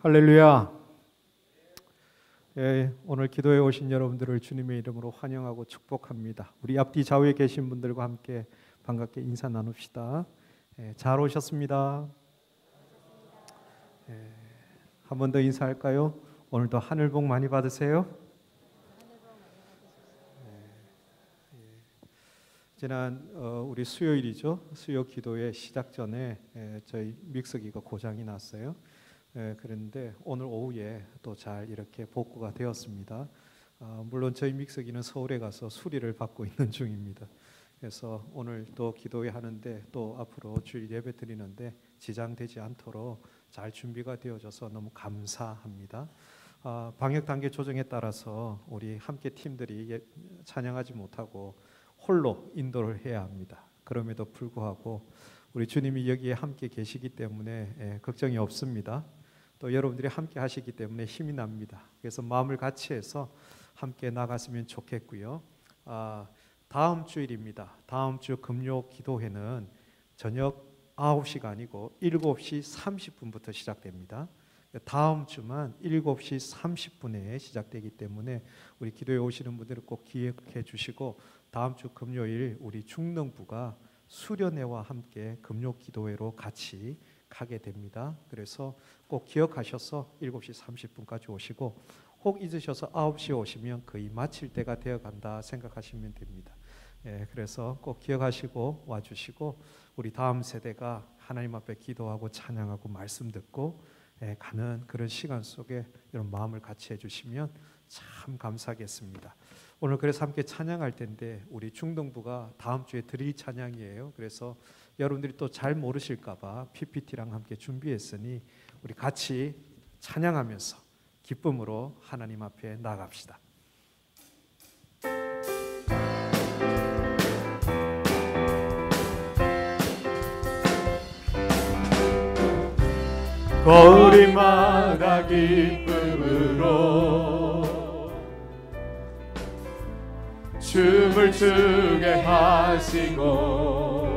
할렐루야. 오늘 기도에 오신 여러분들을 주님의 이름으로 환영하고 축복합니다. 우리 앞뒤 좌우에 계신 분들과 함께 반갑게 인사 나눕시다. 잘 오셨습니다. 한 번 더 인사할까요? 오늘도 하늘 복 많이 받으세요. 지난 우리 수요일이죠. 수요 기도회 시작 전에 저희 믹서기가 고장이 났어요. 그런데 오늘 오후에 또 잘 이렇게 복구가 되었습니다. 물론 저희 믹서기는 서울에 가서 수리를 받고 있는 중입니다. 그래서 오늘 또 기도회 하는데 또 앞으로 주일 예배 드리는데 지장되지 않도록 잘 준비가 되어져서 너무 감사합니다. 방역 단계 조정에 따라서 우리 함께 팀들이 찬양하지 못하고 홀로 인도를 해야 합니다. 그럼에도 불구하고 우리 주님이 여기에 함께 계시기 때문에 걱정이 없습니다. 또 여러분들이 함께 하시기 때문에 힘이 납니다. 그래서 마음을 같이 해서 함께 나갔으면 좋겠고요. 다음 주일입니다. 다음 주 금요 기도회는 저녁 9시가 아니고 7시 30분부터 시작됩니다. 다음 주만 7시 30분에 시작되기 때문에 우리 기도에 오시는 분들은 꼭 기억해 주시고, 다음 주 금요일 우리 중능부가 수련회와 함께 금요 기도회로 같이 가게 됩니다. 그래서 꼭 기억하셔서 7시 30분까지 오시고, 혹 잊으셔서 9시에 오시면 거의 마칠 때가 되어간다 생각하시면 됩니다. 그래서 꼭 기억하시고 와주시고, 우리 다음 세대가 하나님 앞에 기도하고 찬양하고 말씀 듣고 가는 그런 시간 속에 이런 마음을 같이 해주시면 참 감사하겠습니다. 오늘 그래서 함께 찬양할 텐데 우리 중동부가 다음 주에 드릴 찬양이에요. 그래서 여러분들이 또 잘 모르실까 봐 PPT랑 함께 준비했으니 우리 같이 찬양하면서 기쁨으로 하나님 앞에 나갑시다. 거리마다 기쁨으로 춤을 추게 하시고,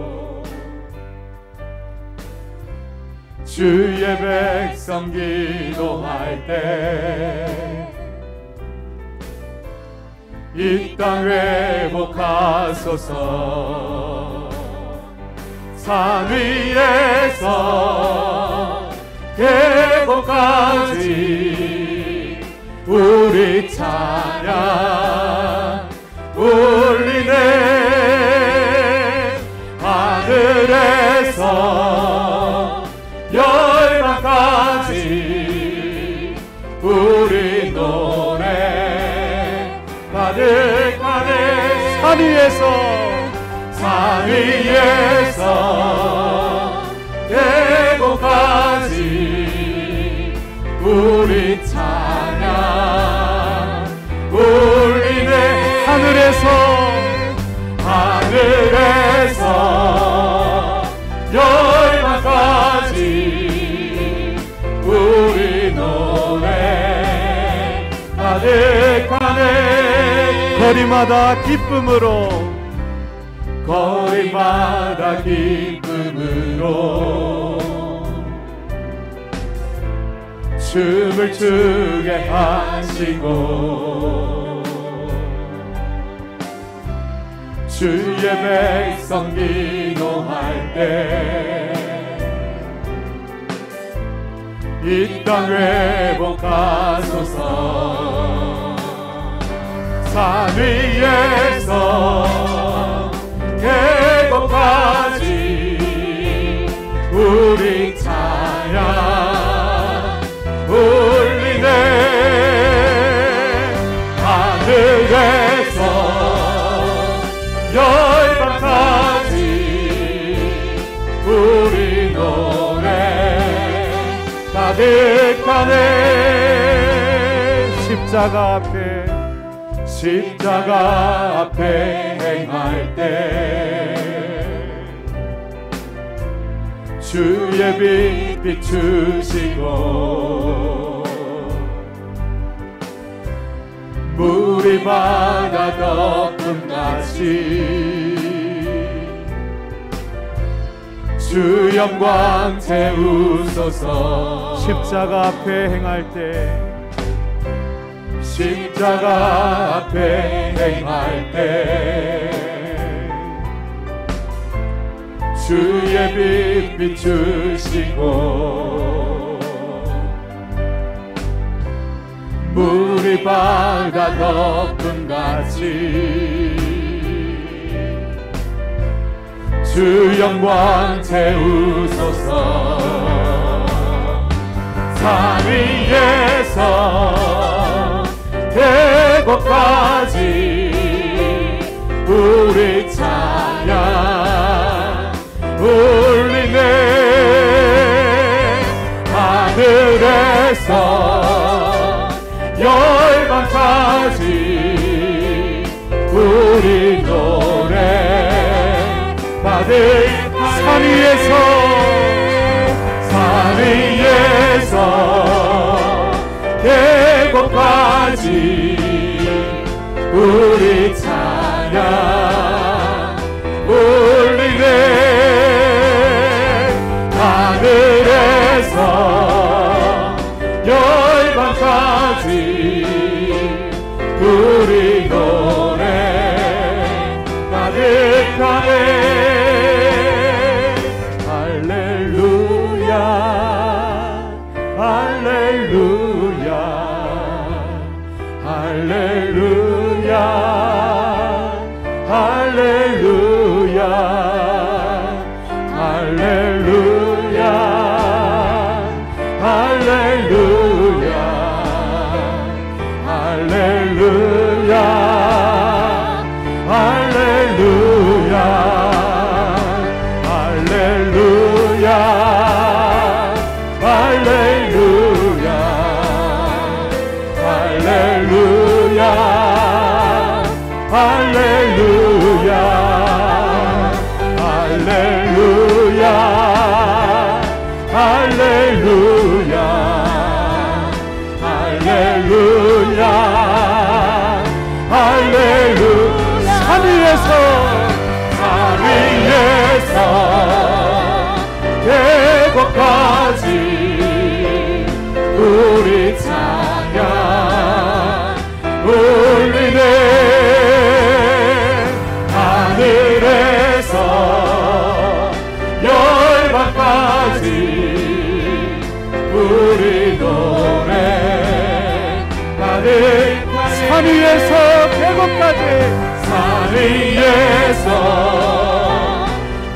주의 백성 기도할 때 이 땅 회복하소서. 산 위에서 계곡까지 우리 찬양 울리네. 하늘에서 열방까지 우리 노래 가득하네. 산 위에서 계곡까지 우리 찬양 울리네. 하늘에서 열방까지 우리 노래 가득하네. 거리마다 기쁨으로, 거리마다 기쁨으로 춤을 추게 하시고, 주의 백성 기도할 때 이 땅 회복하소서. 산 위에서 계곡까지 우리 찬양 울리네. 하늘에서 열방까지 우리 노래 가득하네. 십자가 앞에 행할 때 주의 빛 비추시고, 물이 바다 덮음같이 주 영광 채우소서. 십자가 앞에 행할 때 십자가 앞에 행할 때 주의 빛 비추시고 물이 바다 덮음같이 주 영광 채우소서. 산 위에서 대곳까지 우리 찬양 울리네. 하늘에서 열방까지 우리 노래 받을. 산 위에서 계곡까지 우리 찬양 울리네. 하늘에서 열방까지 우리 노래 가득하네. 할렐루야 할렐루야 할렐루야 할렐루야 할렐루야 할렐루야 할렐루야 할렐루야 할렐루야 할렐루야 할렐루야 할렐루야 할렐루야 할렐루야 할렐루야 할렐루야. 산 위에서 계곡까지 우리 찬양 울리네. 하늘에서 열방까지 우리 노래 가득. 산 위에서 계곡까지 산 위에서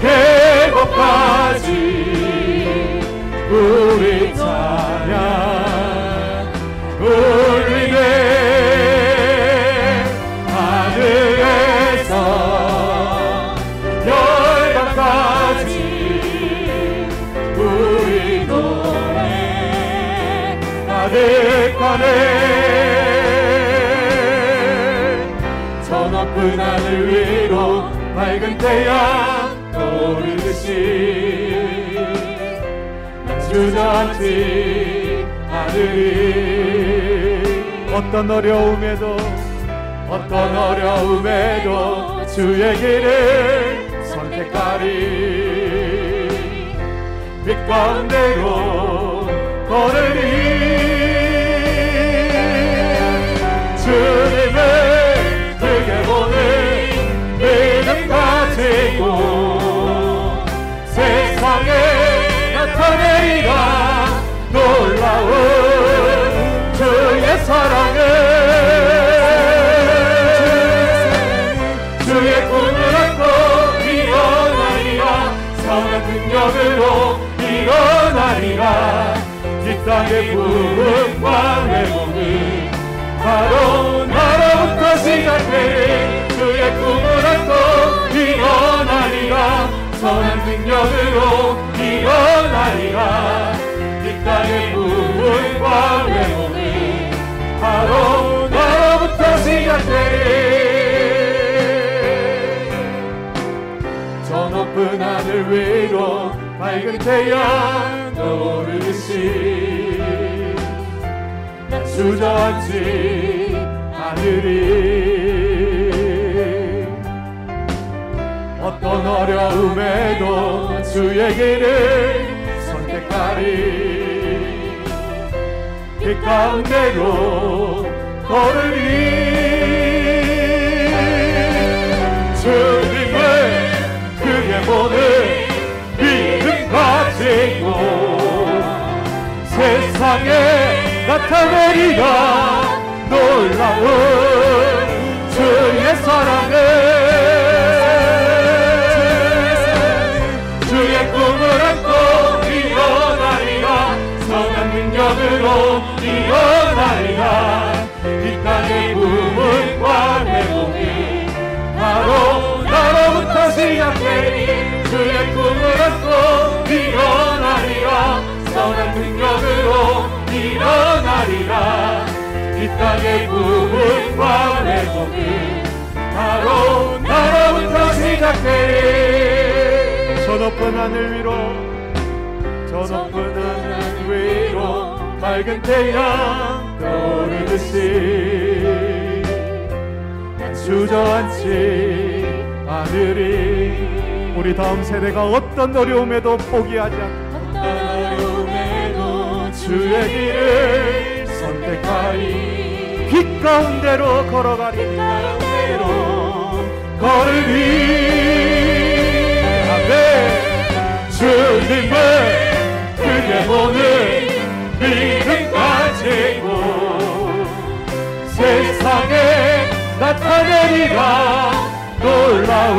계곡까지 우리 찬양 울리네. 하늘에서 열방까지 우리 노래 가득하네. 저 높은 하늘 위로 밝은 태양 떠오르듯이 난 주저앉지 않으리. 어떤 어려움에도 주의 길을 선택하리. 빛 가운데로 걸으리. 주님을 크게 보는 믿음 가지고 세상에 나타내리라. 놀라운 주의 사랑을 주의 꿈을 안고 일어나리라. 선한 능력으로 일어나리라. 이 땅의 부흥과 회복은 바로 나로부터 시작되리. 주의 꿈을 안고 일어나리라. 선한 능력으로 일어나리라. 이 땅의 부흥과 회복은 바로 나로부터 시작되리. 저 높은 하늘 위로 밝은 태양 떠오르듯이 나 주저앉지 않으리. 어떤 어떤 어려움에도 주의 길을 선택하리. 빛 가운데로 걸으리. 주님을 크게 보는 믿음 가지고 세상에 나타내리라. 놀라운 주의 사랑을, 주의 꿈을 안고 일어나리라. 선한 능력으로 일어나리라. 이 땅의 부흥과 회복이 바로 나로부터 시작되리. 주의 꿈을 안고 일어나리라. 선한 능력으로 일어나리라. 이 땅의 부흥과 회복이 바로 나로부터 시작되리. 저 높은 하늘 위로, 저 높은 하늘 위로 맑은 태양 떠오르듯이 난 주저앉지 않으리. 우리 다음 세대가 어떤 어려움에도 포기하지 않고 어떤 어려움에도 주의 길을 선택하리. 빛 가운데로 걸어가리. 빛 가운데로 걸으리. 아멘. 주님을 크게 보는 믿음 가지고 세상에 나타내리라. 놀라운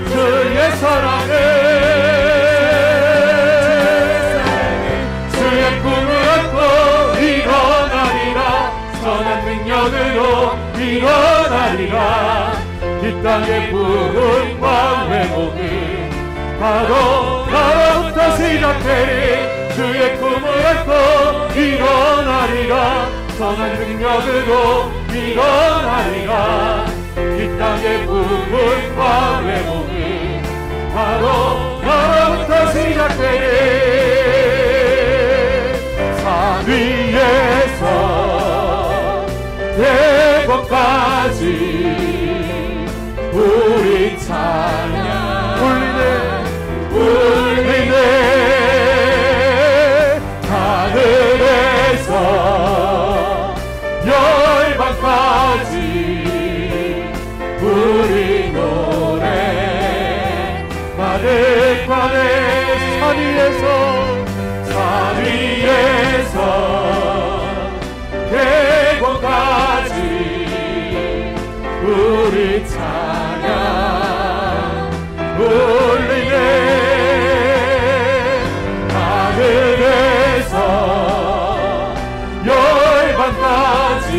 주의 사랑을, 주의 꿈을 안고 일어나리라. 선한 능력으로 일어나리라. 이 땅의 부흥과 회복이 바로 나로부터 시작되리. 주의 꿈을 안고 일어나리라. 선한 능력으로 일어나리라. 이 땅의 부흥과 회복이 바로 나로부터 시작되리. 산 위에서 대곳까지 우리 찬양 울리네. 하늘에서 열방까지 우리 노래 마르과네. 산 위에서 대곳까지 우리 찬양 울리네. 하늘에서 열방까지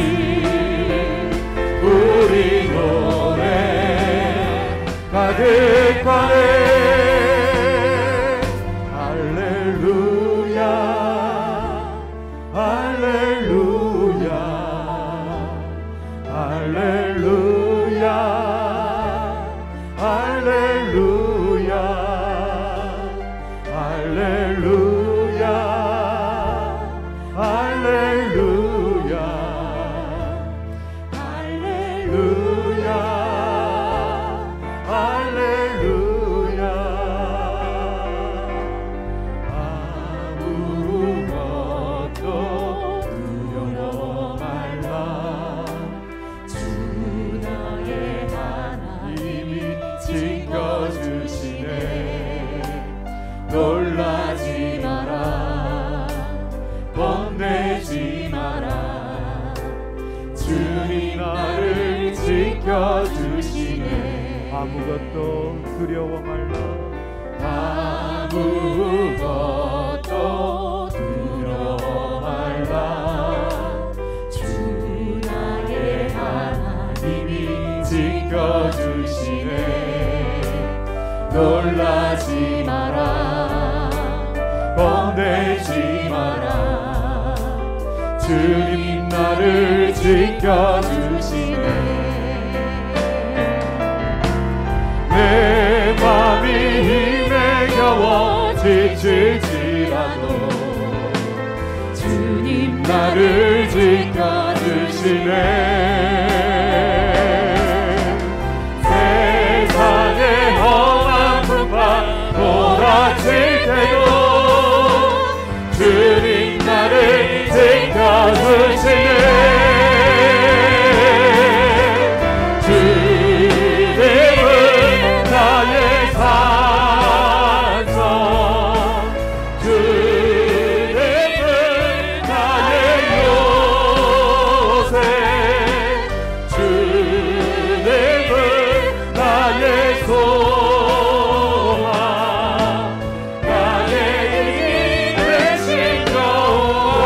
우리 노래 가득하네. 할렐루야 할렐루야 할렐루야 할렐루야 할렐루야 할렐루야 할렐루야 할렐루야. 아무것도 두려워 말라. 주 나의 하나님이 지켜주시네. 놀라지 마라. 겁내지 마라. 주님 나를 지켜주시네. 아무것도 두려워 말라. 아무것도 두려워 말라. 주 나의 하나님이 지켜주시네. 놀라지 마라. 겁내지 마라. 주님 나를 지켜주시네. 내 맘이 힘에 겨워 지칠지라도 주님 나를 지켜주시네. 세상에 때도 주님 나를 지켜주시네. 주님은 나의 산성, 주님은 나의 요새, 주님은 나의 소망, 나의 힘 되신 여호와.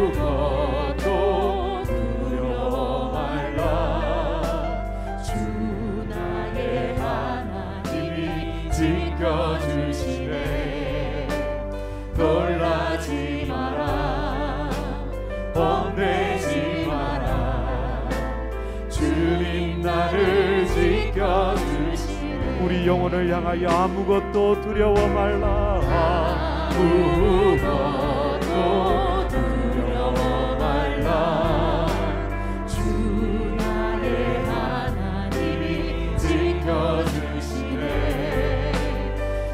아무것도 두려워 말라. 주 나의 하나님이 지켜주시네. 놀라지 마라, 겁내지 마라. 주님 나를 지켜주시네. 우리 영혼을 향하여 아무것도 두려워 말라. 아무것도 두려워 말라. 주 나의 하나님이 지켜주시네.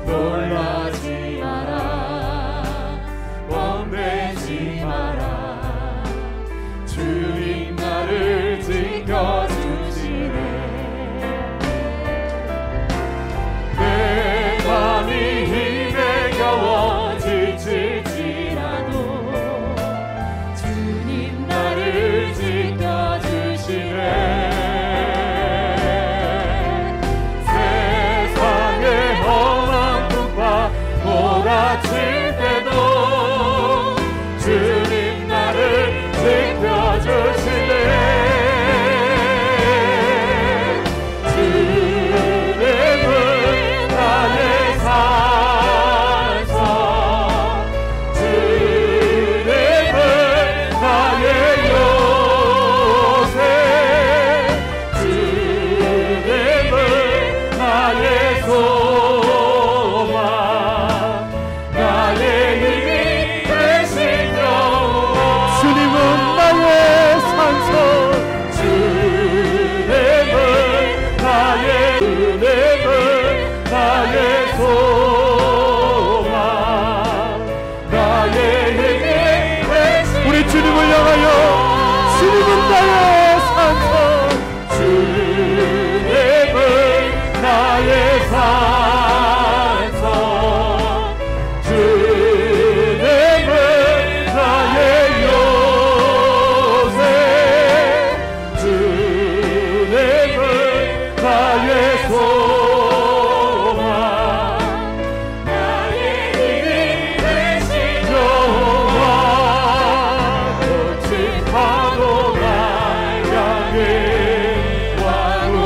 놀라지 마라, 겁내지 마라. 주님 나를 지켜주시네. 내 맘이 힘에 겨워 지칠지라도 주님 나를 지켜주시네. 세상의 험한 풍파 몰아칠 때도 주님 나를 지켜주시네. 주님은 나의 산성, 주님은 나의 요새, 주님은 나의 소망, 나의 힘이 되신 여호와. 주님은 나의 산성, 주님은 나의 소망, 나의 힘이 되신. 우리 주님을 향하여 주님은 나의 산성, 주님은 나의 산성, 주님은 나의 요새, 주님은 나의 소망, 나의 힘이 되신 여호와. 거친 파도가 향해 와도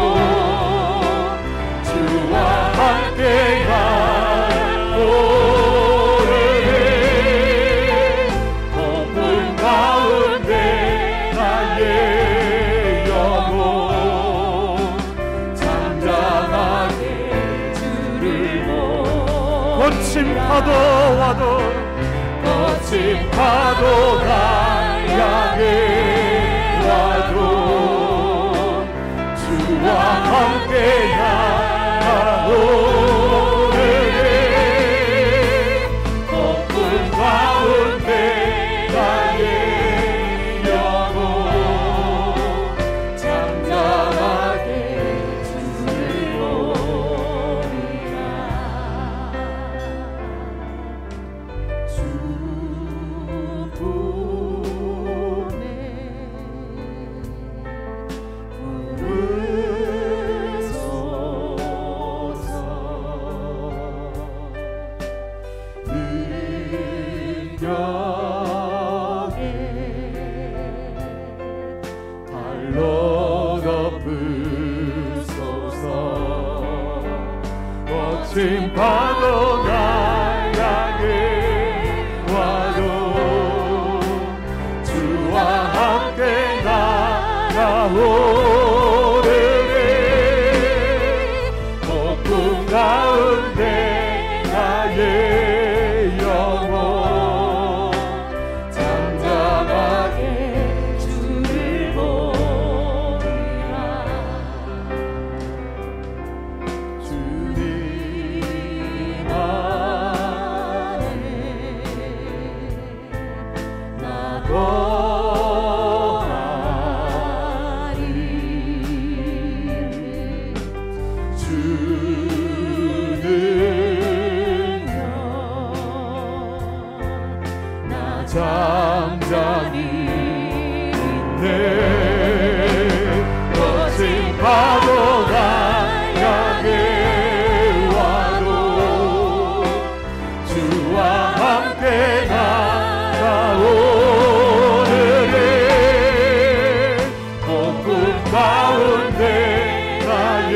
주와 함께 가오르네. 폭풍 가운데 나의 영혼 잠잠하게 주를 보. 거친 파도 와도 거친 파도가 향해 와도 주와 함께 나오르네. 폭풍 가운데 나의 영혼 잠잠하게 주를 보리라. 주 품에 부르소서. 능력에 발로 덮으소서. 거친 파도가 향해 와도 주와 함께 나아오르네. 폭풍 가운데 나의 영혼 잠잠하게 주를 보리라. 주는요 나 잠잠히 있네 거친 파도가 향해 와도 주와 함께 나아오르네 어둠 가운데 나의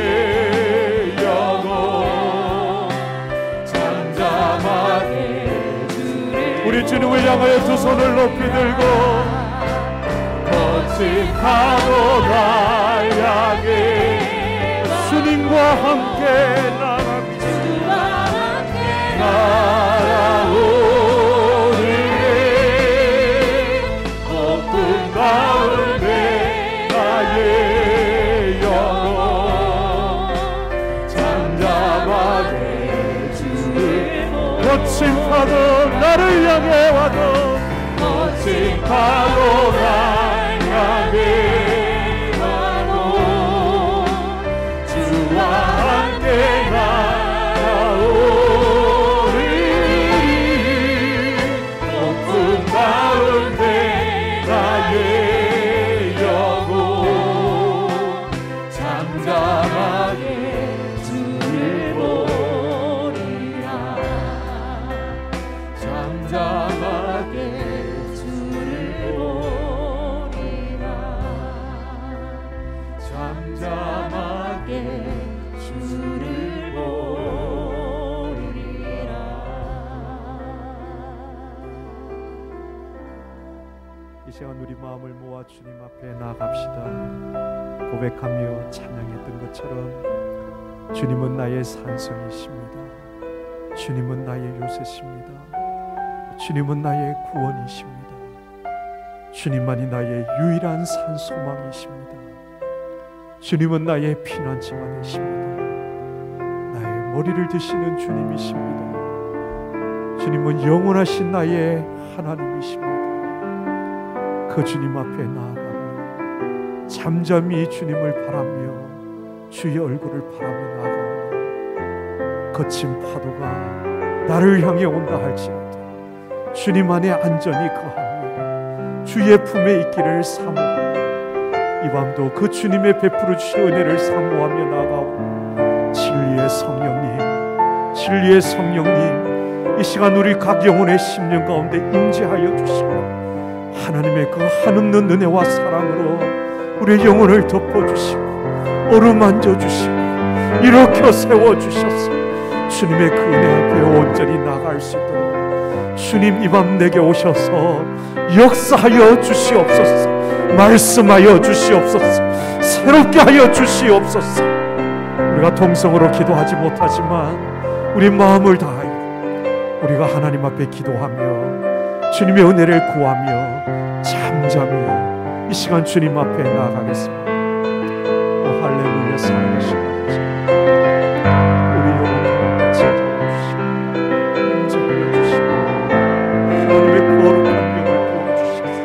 영혼 잠잠하게 주를 우리 주님을 향하여 두 손을 높이 들고 거친 파도가 향해 주님과 함께 나갑니다. 주와 함께 날아오르네 어둠 가운데 나의 영혼 잠잠하게 주를 거친 파도 나를 향해 와도 거친 파도가 향해 와도 주와 함께 날아오르리 어둠 가운데 나의 영혼 잠잠하게 주를 보리라 잠잠하게 주를 보리라 잠잠하게 주를 보리라 이 시간 우리 마음을 모아 주님 앞에 나아갑시다. 고백하며 찬양했던 것처럼 주님은 나의 산성이십니다. 주님은 나의 요새십니다. 주님은 나의 구원이십니다. 주님만이 나의 유일한 산소망이십니다. 주님은 나의 피난처가 되십니다. 나의 머리를 드시는 주님이십니다. 주님은 영원하신 나의 하나님이십니다. 그 주님 앞에 나아가며 잠잠히 주님을 바라며 주의 얼굴을 바라며 나아가오니 거친 파도가 나를 향해 온다 할지라도 주님 안에 안전히 거하며 주의 품에 있기를 사모하며 이 밤도 그 주님의 베풀어 주신 은혜를 사모하며 나아가오니 진리의 성령님 이 시간 우리 각 영혼의 심령 가운데 임재하여 주시고 하나님의 그 한없는 은혜와 사랑으로 우리의 영혼을 덮어주시고 어루만져 주시고 일으켜 세워주셔서 주님의 그 은혜 앞에 온전히 나갈 수 있도록 주님 이 밤 내게 오셔서 역사하여 주시옵소서. 말씀하여 주시옵소서. 새롭게 하여 주시옵소서. 우리가 동성으로 기도하지 못하지만 우리 마음을 다하여 우리가 하나님 앞에 기도하며 주님의 은혜를 구하며 잠잠히 이 시간 주님 앞에 나아가겠습니다. 오 할렐루야. 살아계신 아버지 우리 영혼을 찾아주시고 임재하여 주시고 하나님의 거룩한 명을 보여주시옵소서.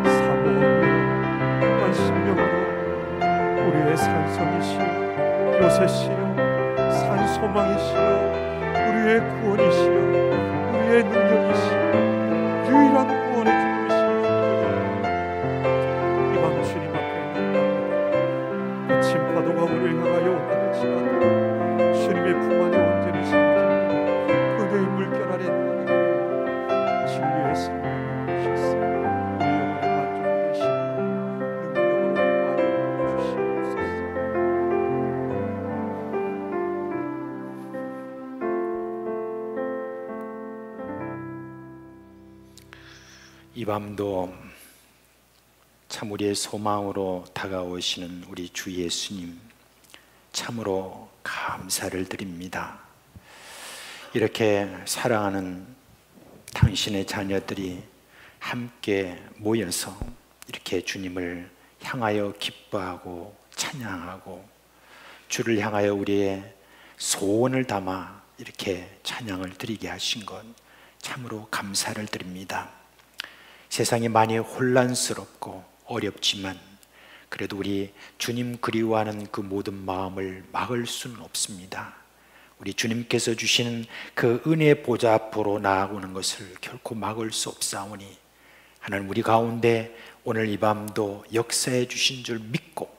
사모하며 한 심령으로 우리의 산성이시여 요새시여 산소망이시여 우리의 구원이시여 우리의 능력이시여 유일한 구원의 주님이시여 이 밤 주님 앞에 나갑니다. 거친 파도가 우리를 향하여 온다 할지라도 주님의 품 안에 온전히 잠기며 그대의 물결 아래 나가며 진리의 성령을 주셔서 우리 영혼의 만족이 되시고 능력으로 임하여 주시옵소서. 이 밤도 참 우리의 소망으로 다가오시는 우리 주 예수님 참으로 감사를 드립니다. 이렇게 사랑하는 당신의 자녀들이 함께 모여서 이렇게 주님을 향하여 기뻐하고 찬양하고 주를 향하여 우리의 소원을 담아 이렇게 찬양을 드리게 하신 것 참으로 감사를 드립니다. 세상이 많이 혼란스럽고 어렵지만 그래도 우리 주님 그리워하는 그 모든 마음을 막을 수는 없습니다. 우리 주님께서 주시는 그 은혜 보좌 앞으로 나아오는 것을 결코 막을 수 없사오니 하나님 우리 가운데 오늘 이 밤도 역사해 주신 줄 믿고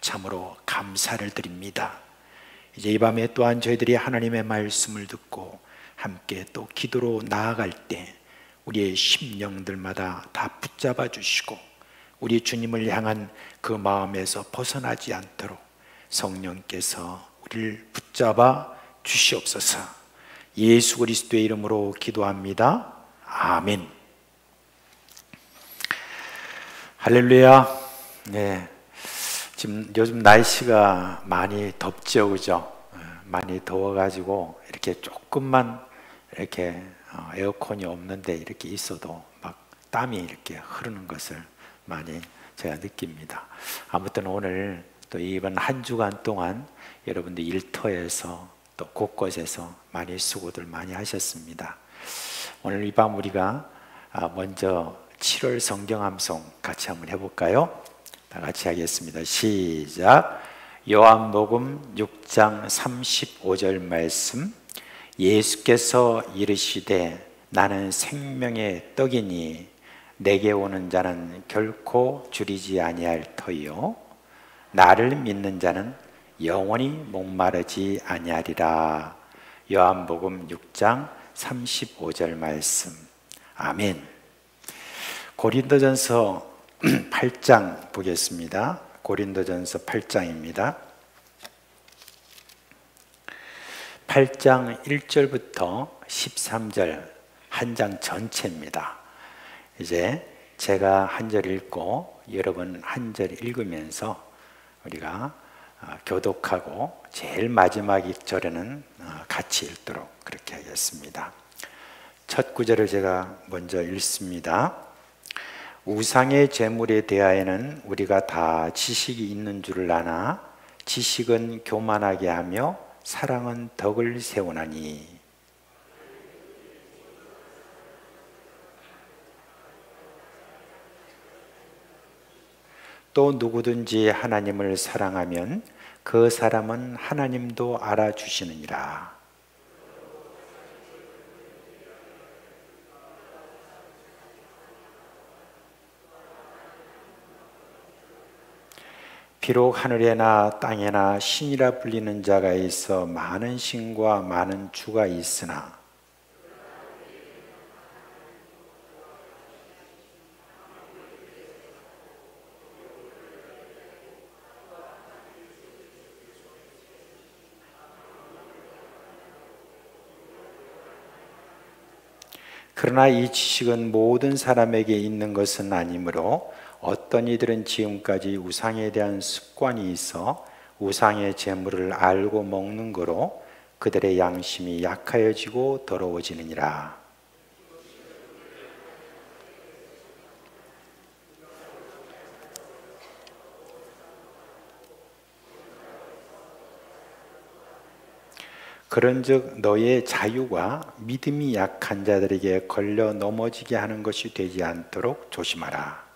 참으로 감사를 드립니다. 이제 이 밤에 또한 저희들이 하나님의 말씀을 듣고 함께 또 기도로 나아갈 때 우리의 심령들마다 다 붙잡아 주시고 우리 주님을 향한 그 마음에서 벗어나지 않도록 성령께서 우리를 붙잡아 주시옵소서. 예수 그리스도의 이름으로 기도합니다. 아멘. 할렐루야. 네. 지금 요즘 날씨가 많이 덥죠, 그죠? 많이 더워가지고 이렇게 조금만 이렇게 에어컨이 없는데 이렇게 있어도 막 땀이 이렇게 흐르는 것을 많이 제가 느낍니다. 아무튼 오늘 또 이번 한 주간 동안 여러분들 일터에서 또 곳곳에서 많이 수고들 많이 하셨습니다. 오늘 이 밤 우리가 먼저 7월 성경암송 같이 한번 해볼까요? 다 같이 하겠습니다. 시작. 요한복음 6장 35절 말씀. 예수께서 이르시되 나는 생명의 떡이니 내게 오는 자는 결코 줄이지 아니할 터이요 나를 믿는 자는 영원히 목마르지 아니하리라. 요한복음 6장 35절 말씀. 아멘. 고린도전서 8장 보겠습니다. 고린도전서 8장입니다. 8장 1절부터 13절 한 장 전체입니다. 이제 제가 한 절 읽고 여러분 한 절 읽으면서 우리가 교독하고 제일 마지막 절에는 같이 읽도록 그렇게 하겠습니다. 첫 구절을 제가 먼저 읽습니다. 우상의 제물에 대하여는 우리가 다 지식이 있는 줄을 아나 지식은 교만하게 하며 사랑은 덕을 세우나니. 또 누구든지 하나님을 사랑하면 그 사람은 하나님도 알아주시느니라. 비록 하늘에나 땅에나 신이라 불리는 자가 있어 많은 신과 많은 주가 있으나 그러나 이 지식은 모든 사람에게 있는 것은 아니므로 어떤 이들은 지금까지 우상에 대한 습관이 있어 우상의 제물을 알고 먹는 거로 그들의 양심이 약하여지고 더러워지느니라. 그런즉 너의 자유가 믿음이 약한 자들에게 걸려 넘어지게 하는 것이 되지 않도록 조심하라.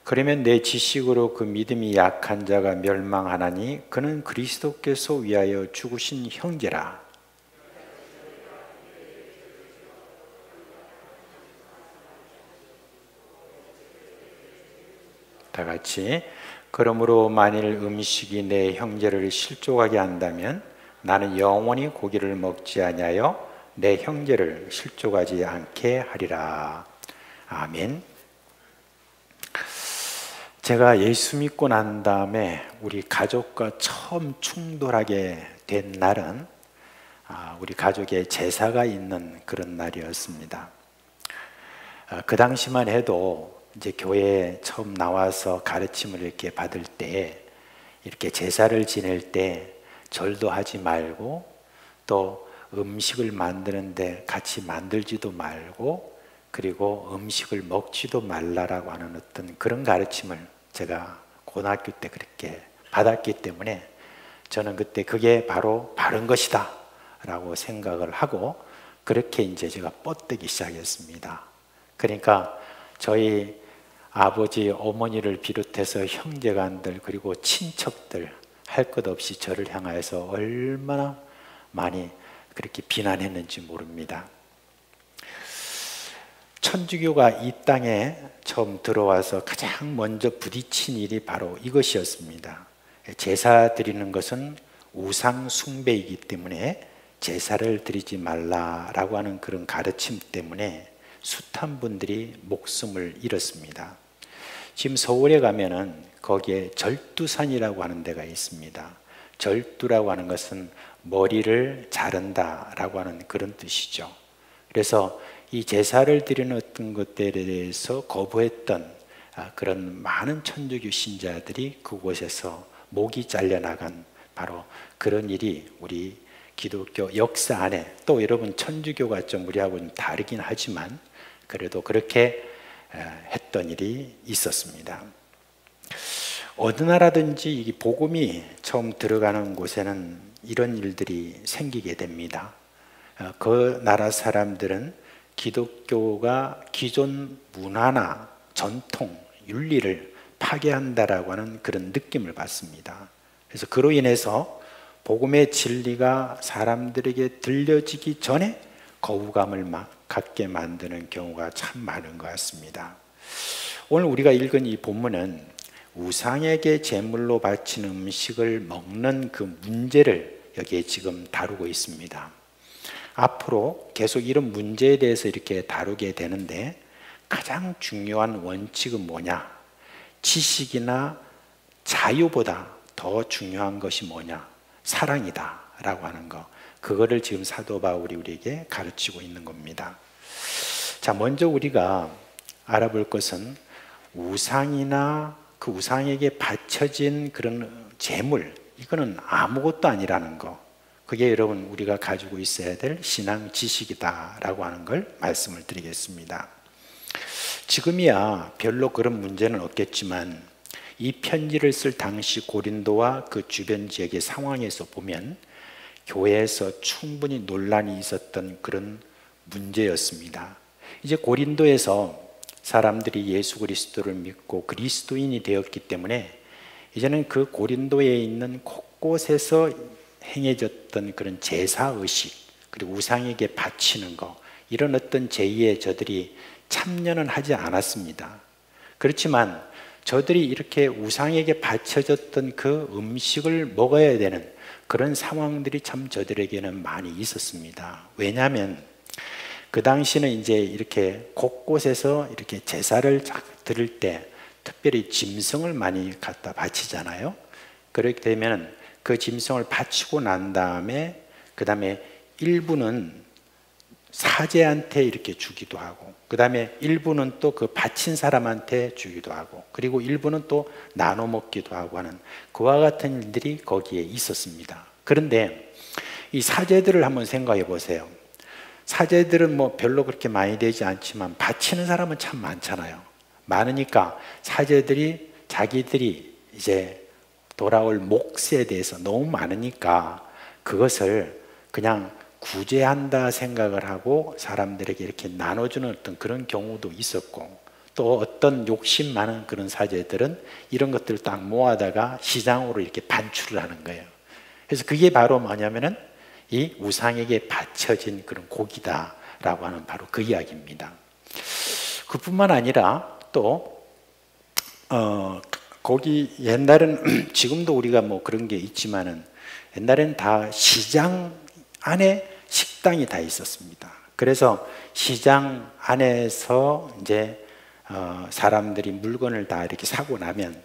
그러면 내 지식으로 그 믿음이 약한 자가 멸망하나니 그는 그리스도께서 위하여 죽으신 형제라. 다 같이. 그러므로 만일 음식이 내 형제를 실족하게 한다면 나는 영원히 고기를 먹지 아니하여 내 형제를 실족하지 않게 하리라. 아멘. 제가 예수 믿고 난 다음에 우리 가족과 처음 충돌하게 된 날은 우리 가족의 제사가 있는 그런 날이었습니다. 그 당시만 해도 이제 교회에 처음 나와서 가르침을 이렇게 받을 때 이렇게 제사를 지낼 때 절도 하지 말고 또 음식을 만드는데 같이 만들지도 말고 그리고 음식을 먹지도 말라라고 하는 어떤 그런 가르침을 제가 고등학교 때 그렇게 받았기 때문에 저는 그때 그게 바로 바른 것이다 라고 생각을 하고 그렇게 이제 제가 뻗대기 시작했습니다. 그러니까 저희 아버지, 어머니를 비롯해서 형제간들 그리고 친척들 할 것 없이 저를 향하여서 얼마나 많이 그렇게 비난했는지 모릅니다. 천주교가 이 땅에 처음 들어와서 가장 먼저 부딪힌 일이 바로 이것이었습니다. 제사 드리는 것은 우상 숭배이기 때문에 제사를 드리지 말라라고 하는 그런 가르침 때문에 숱한 분들이 목숨을 잃었습니다. 지금 서울에 가면은 거기에 절두산이라고 하는 데가 있습니다. 절두라고 하는 것은 머리를 자른다라고 하는 그런 뜻이죠. 그래서 이 제사를 드리는 어떤 것들에 대해서 거부했던 그런 많은 천주교 신자들이 그곳에서 목이 잘려나간 바로 그런 일이 우리 기독교 역사 안에, 또 여러분 천주교가 좀 우리하고는 다르긴 하지만 그래도 그렇게 했던 일이 있었습니다. 어느 나라든지 이 복음이 처음 들어가는 곳에는 이런 일들이 생기게 됩니다. 그 나라 사람들은 기독교가 기존 문화나 전통, 윤리를 파괴한다라고 하는 그런 느낌을 받습니다. 그래서 그로 인해서 복음의 진리가 사람들에게 들려지기 전에 거부감을 갖게 만드는 경우가 참 많은 것 같습니다. 오늘 우리가 읽은 이 본문은 우상에게 제물로 바치는 음식을 먹는 그 문제를 여기에 지금 다루고 있습니다. 앞으로 계속 이런 문제에 대해서 이렇게 다루게 되는데 가장 중요한 원칙은 뭐냐? 지식이나 자유보다 더 중요한 것이 뭐냐? 사랑이다 라고 하는 거, 그거를 지금 사도 바울이 우리에게 가르치고 있는 겁니다. 자, 먼저 우리가 알아볼 것은 우상이나 그 우상에게 바쳐진 그런 제물, 이거는 아무것도 아니라는 거, 그게 여러분 우리가 가지고 있어야 될 신앙 지식이다 라고 하는 걸 말씀을 드리겠습니다. 지금이야 별로 그런 문제는 없겠지만 이 편지를 쓸 당시 고린도와 그 주변 지역의 상황에서 보면 교회에서 충분히 논란이 있었던 그런 문제였습니다. 이제 고린도에서 사람들이 예수 그리스도를 믿고 그리스도인이 되었기 때문에 이제는 그 고린도에 있는 곳곳에서 행해졌던 그런 제사의식, 그리고 우상에게 바치는 거, 이런 어떤 제의에 저들이 참여는 하지 않았습니다. 그렇지만 저들이 이렇게 우상에게 바쳐졌던 그 음식을 먹어야 되는 그런 상황들이 참 저들에게는 많이 있었습니다. 왜냐하면 그 당시는 이제 이렇게 곳곳에서 이렇게 제사를 드릴 때 특별히 짐승을 많이 갖다 바치잖아요. 그렇게 되면 그 짐승을 바치고 난 다음에 그 다음에 일부는 사제한테 이렇게 주기도 하고, 그 다음에 일부는 또 그 바친 사람한테 주기도 하고, 그리고 일부는 또 나눠 먹기도 하고 하는 그와 같은 일들이 거기에 있었습니다. 그런데 이 사제들을 한번 생각해 보세요. 사제들은 뭐 별로 그렇게 많이 되지 않지만 바치는 사람은 참 많잖아요. 많으니까 사제들이 자기들이 이제 돌아올 몫에 대해서 너무 많으니까 그것을 그냥 구제한다 생각을 하고 사람들에게 이렇게 나눠주는 어떤 그런 경우도 있었고, 또 어떤 욕심 많은 그런 사제들은 이런 것들을 딱 모아다가 시장으로 이렇게 반출을 하는 거예요. 그래서 그게 바로 뭐냐면은 이 우상에게 바쳐진 그런 고기다라고 하는 바로 그 이야기입니다. 그뿐만 아니라 또 거기 옛날에는 지금도 우리가 뭐 그런 게 있지만은 옛날에는 다 시장 안에 식당이 다 있었습니다. 그래서 시장 안에서 이제 사람들이 물건을 다 이렇게 사고 나면,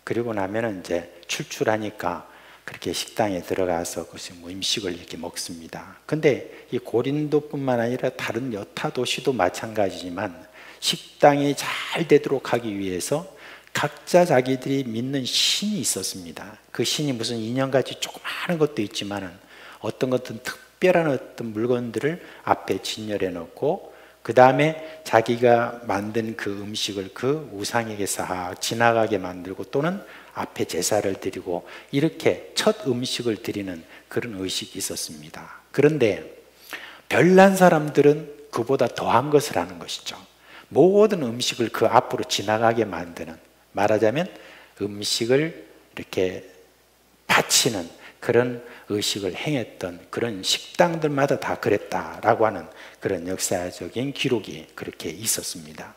그리고 나면은 이제 출출하니까 그렇게 식당에 들어가서 그것이 뭐 음식을 이렇게 먹습니다. 근데 이 고린도뿐만 아니라 다른 여타 도시도 마찬가지지만 식당이 잘 되도록 하기 위해서 각자 자기들이 믿는 신이 있었습니다. 그 신이 무슨 인형같이 조그마한 것도 있지만은 어떤 것은 특별한 어떤 물건들을 앞에 진열해 놓고, 그 다음에 자기가 만든 그 음식을 그 우상에게 싹 지나가게 만들고, 또는 앞에 제사를 드리고 이렇게 첫 음식을 드리는 그런 의식이 있었습니다. 그런데 별난 사람들은 그보다 더한 것을 하는 것이죠. 모든 음식을 그 앞으로 지나가게 만드는, 말하자면 음식을 이렇게 바치는 그런 의식을 행했던 그런 식당들마다 다 그랬다라고 하는 그런 역사적인 기록이 그렇게 있었습니다.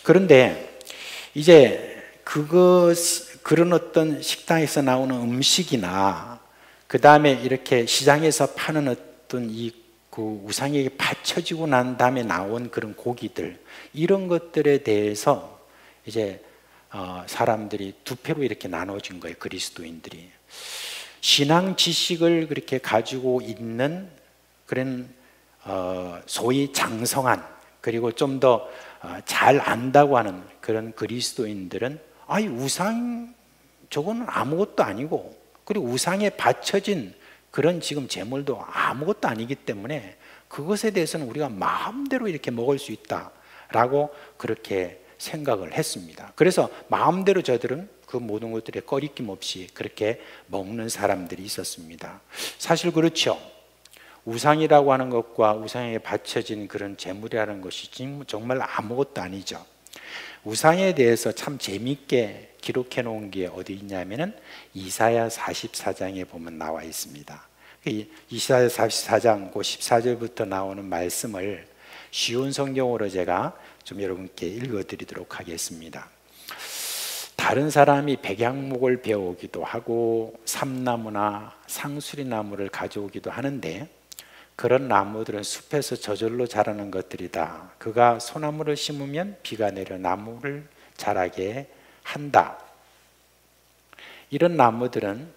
그런데 이제 그런 어떤 식당에서 나오는 음식이나 그 다음에 이렇게 시장에서 파는 어떤 그 우상에게 바쳐지고 난 다음에 나온 그런 고기들, 이런 것들에 대해서 이제 사람들이 두 패로 이렇게 나눠진 거예요. 그리스도인들이 신앙 지식을 그렇게 가지고 있는 그런 소위 장성한, 그리고 좀 더 잘 안다고 하는 그런 그리스도인들은 아이 우상 저거는 아무것도 아니고, 그리고 우상에 바쳐진 그런 지금 제물도 아무것도 아니기 때문에 그것에 대해서는 우리가 마음대로 이렇게 먹을 수 있다라고 그렇게 생각을 했습니다. 그래서 마음대로 저들은 그 모든 것들에 꺼리낌 없이 그렇게 먹는 사람들이 있었습니다. 사실 그렇죠. 우상이라고 하는 것과 우상에 바쳐진 그런 제물이라는 것이 정말 아무것도 아니죠. 우상에 대해서 참 재미있게 기록해 놓은 게 어디 있냐면은 이사야 44장에 보면 나와 있습니다. 이사야 44장 14절부터 나오는 말씀을 쉬운 성경으로 제가 좀 여러분께 읽어드리도록 하겠습니다. 다른 사람이 백향목을 베어오기도 하고 삼나무나 상수리나무를 가져오기도 하는데 그런 나무들은 숲에서 저절로 자라는 것들이다. 그가 소나무를 심으면 비가 내려 나무를 자라게 한다. 이런 나무들은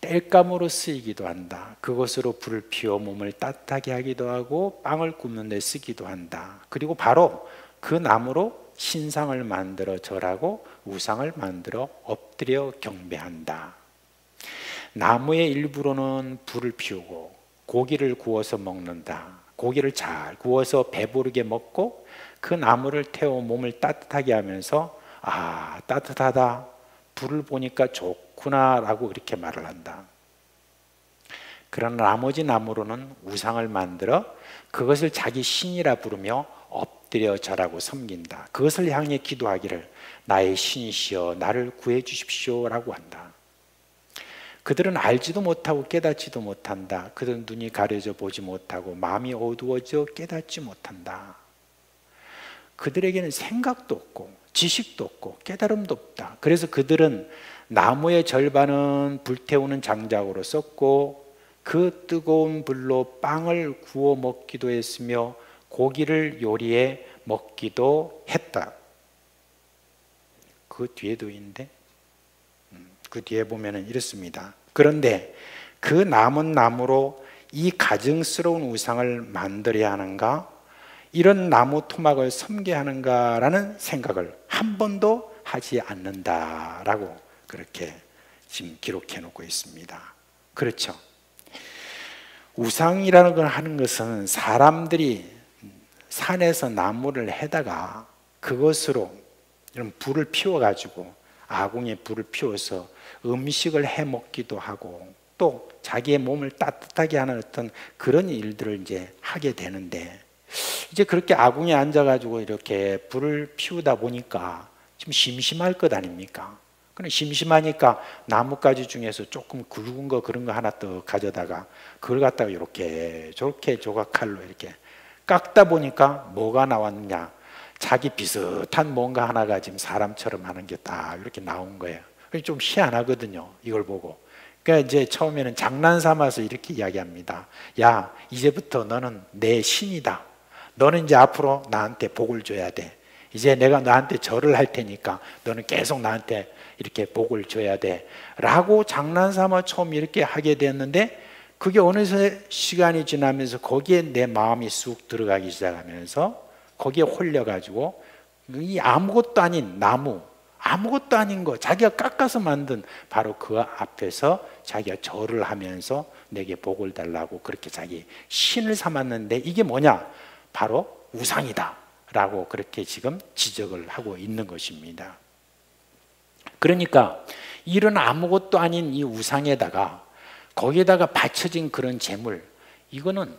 땔감으로 쓰이기도 한다. 그것으로 불을 피워 몸을 따뜻하게 하기도 하고 빵을 굽는 데 쓰기도 한다. 그리고 바로 그 나무로 신상을 만들어 절하고 우상을 만들어 엎드려 경배한다. 나무의 일부로는 불을 피우고 고기를 구워서 먹는다. 고기를 잘 구워서 배부르게 먹고 그 나무를 태워 몸을 따뜻하게 하면서 아, 따뜻하다, 불을 보니까 좋구나 라고 그렇게 말을 한다. 그러나 나머지 나무로는 우상을 만들어 그것을 자기 신이라 부르며 엎드려 절하고 섬긴다. 그것을 향해 기도하기를 나의 신이시여 나를 구해 주십시오 라고 한다. 그들은 알지도 못하고 깨닫지도 못한다. 그들은 눈이 가려져 보지 못하고 마음이 어두워져 깨닫지 못한다. 그들에게는 생각도 없고 지식도 없고 깨달음도 없다. 그래서 그들은 나무의 절반은 불태우는 장작으로 썼고 그 뜨거운 불로 빵을 구워 먹기도 했으며 고기를 요리해 먹기도 했다. 그 뒤에도 있는데 그 뒤에 보면은 이렇습니다. 그런데 그 남은 나무로 이 가증스러운 우상을 만들어야 하는가? 이런 나무 토막을 섬겨야 하는가라는 생각을 한 번도 하지 않는다라고 그렇게 지금 기록해 놓고 있습니다. 그렇죠. 우상이라는 걸 하는 것은 사람들이 산에서 나무를 해다가 그것으로 이런 불을 피워가지고 아궁이에 불을 피워서 음식을 해 먹기도 하고 또 자기의 몸을 따뜻하게 하는 어떤 그런 일들을 이제 하게 되는데 이제 그렇게 아궁이에 앉아가지고 이렇게 불을 피우다 보니까 좀 심심할 것 아닙니까? 그럼 심심하니까 나뭇가지 중에서 조금 굵은 거 그런 거 하나 더 가져다가 그걸 갖다가 이렇게 저렇게 조각칼로 이렇게 깎다 보니까 뭐가 나왔느냐? 자기 비슷한 뭔가 하나가 지금 사람처럼 하는 게 딱 이렇게 나온 거예요. 좀 희한하거든요. 이걸 보고. 그러니까 이제 처음에는 장난 삼아서 이렇게 이야기합니다. 야, 이제부터 너는 내 신이다. 너는 이제 앞으로 나한테 복을 줘야 돼. 이제 내가 너한테 절을 할 테니까 너는 계속 나한테 이렇게 복을 줘야 돼. 라고 장난 삼아 처음 이렇게 하게 됐는데 그게 어느 시간이 지나면서 거기에 내 마음이 쑥 들어가기 시작하면서 거기에 홀려가지고 이 아무것도 아닌 나무, 아무것도 아닌 거 자기가 깎아서 만든 바로 그 앞에서 자기가 절을 하면서 내게 복을 달라고 그렇게 자기 신을 삼았는데 이게 뭐냐? 바로 우상이다 라고 그렇게 지금 지적을 하고 있는 것입니다. 그러니까 이런 아무것도 아닌 이 우상에다가 거기에다가 바쳐진 그런 재물, 이거는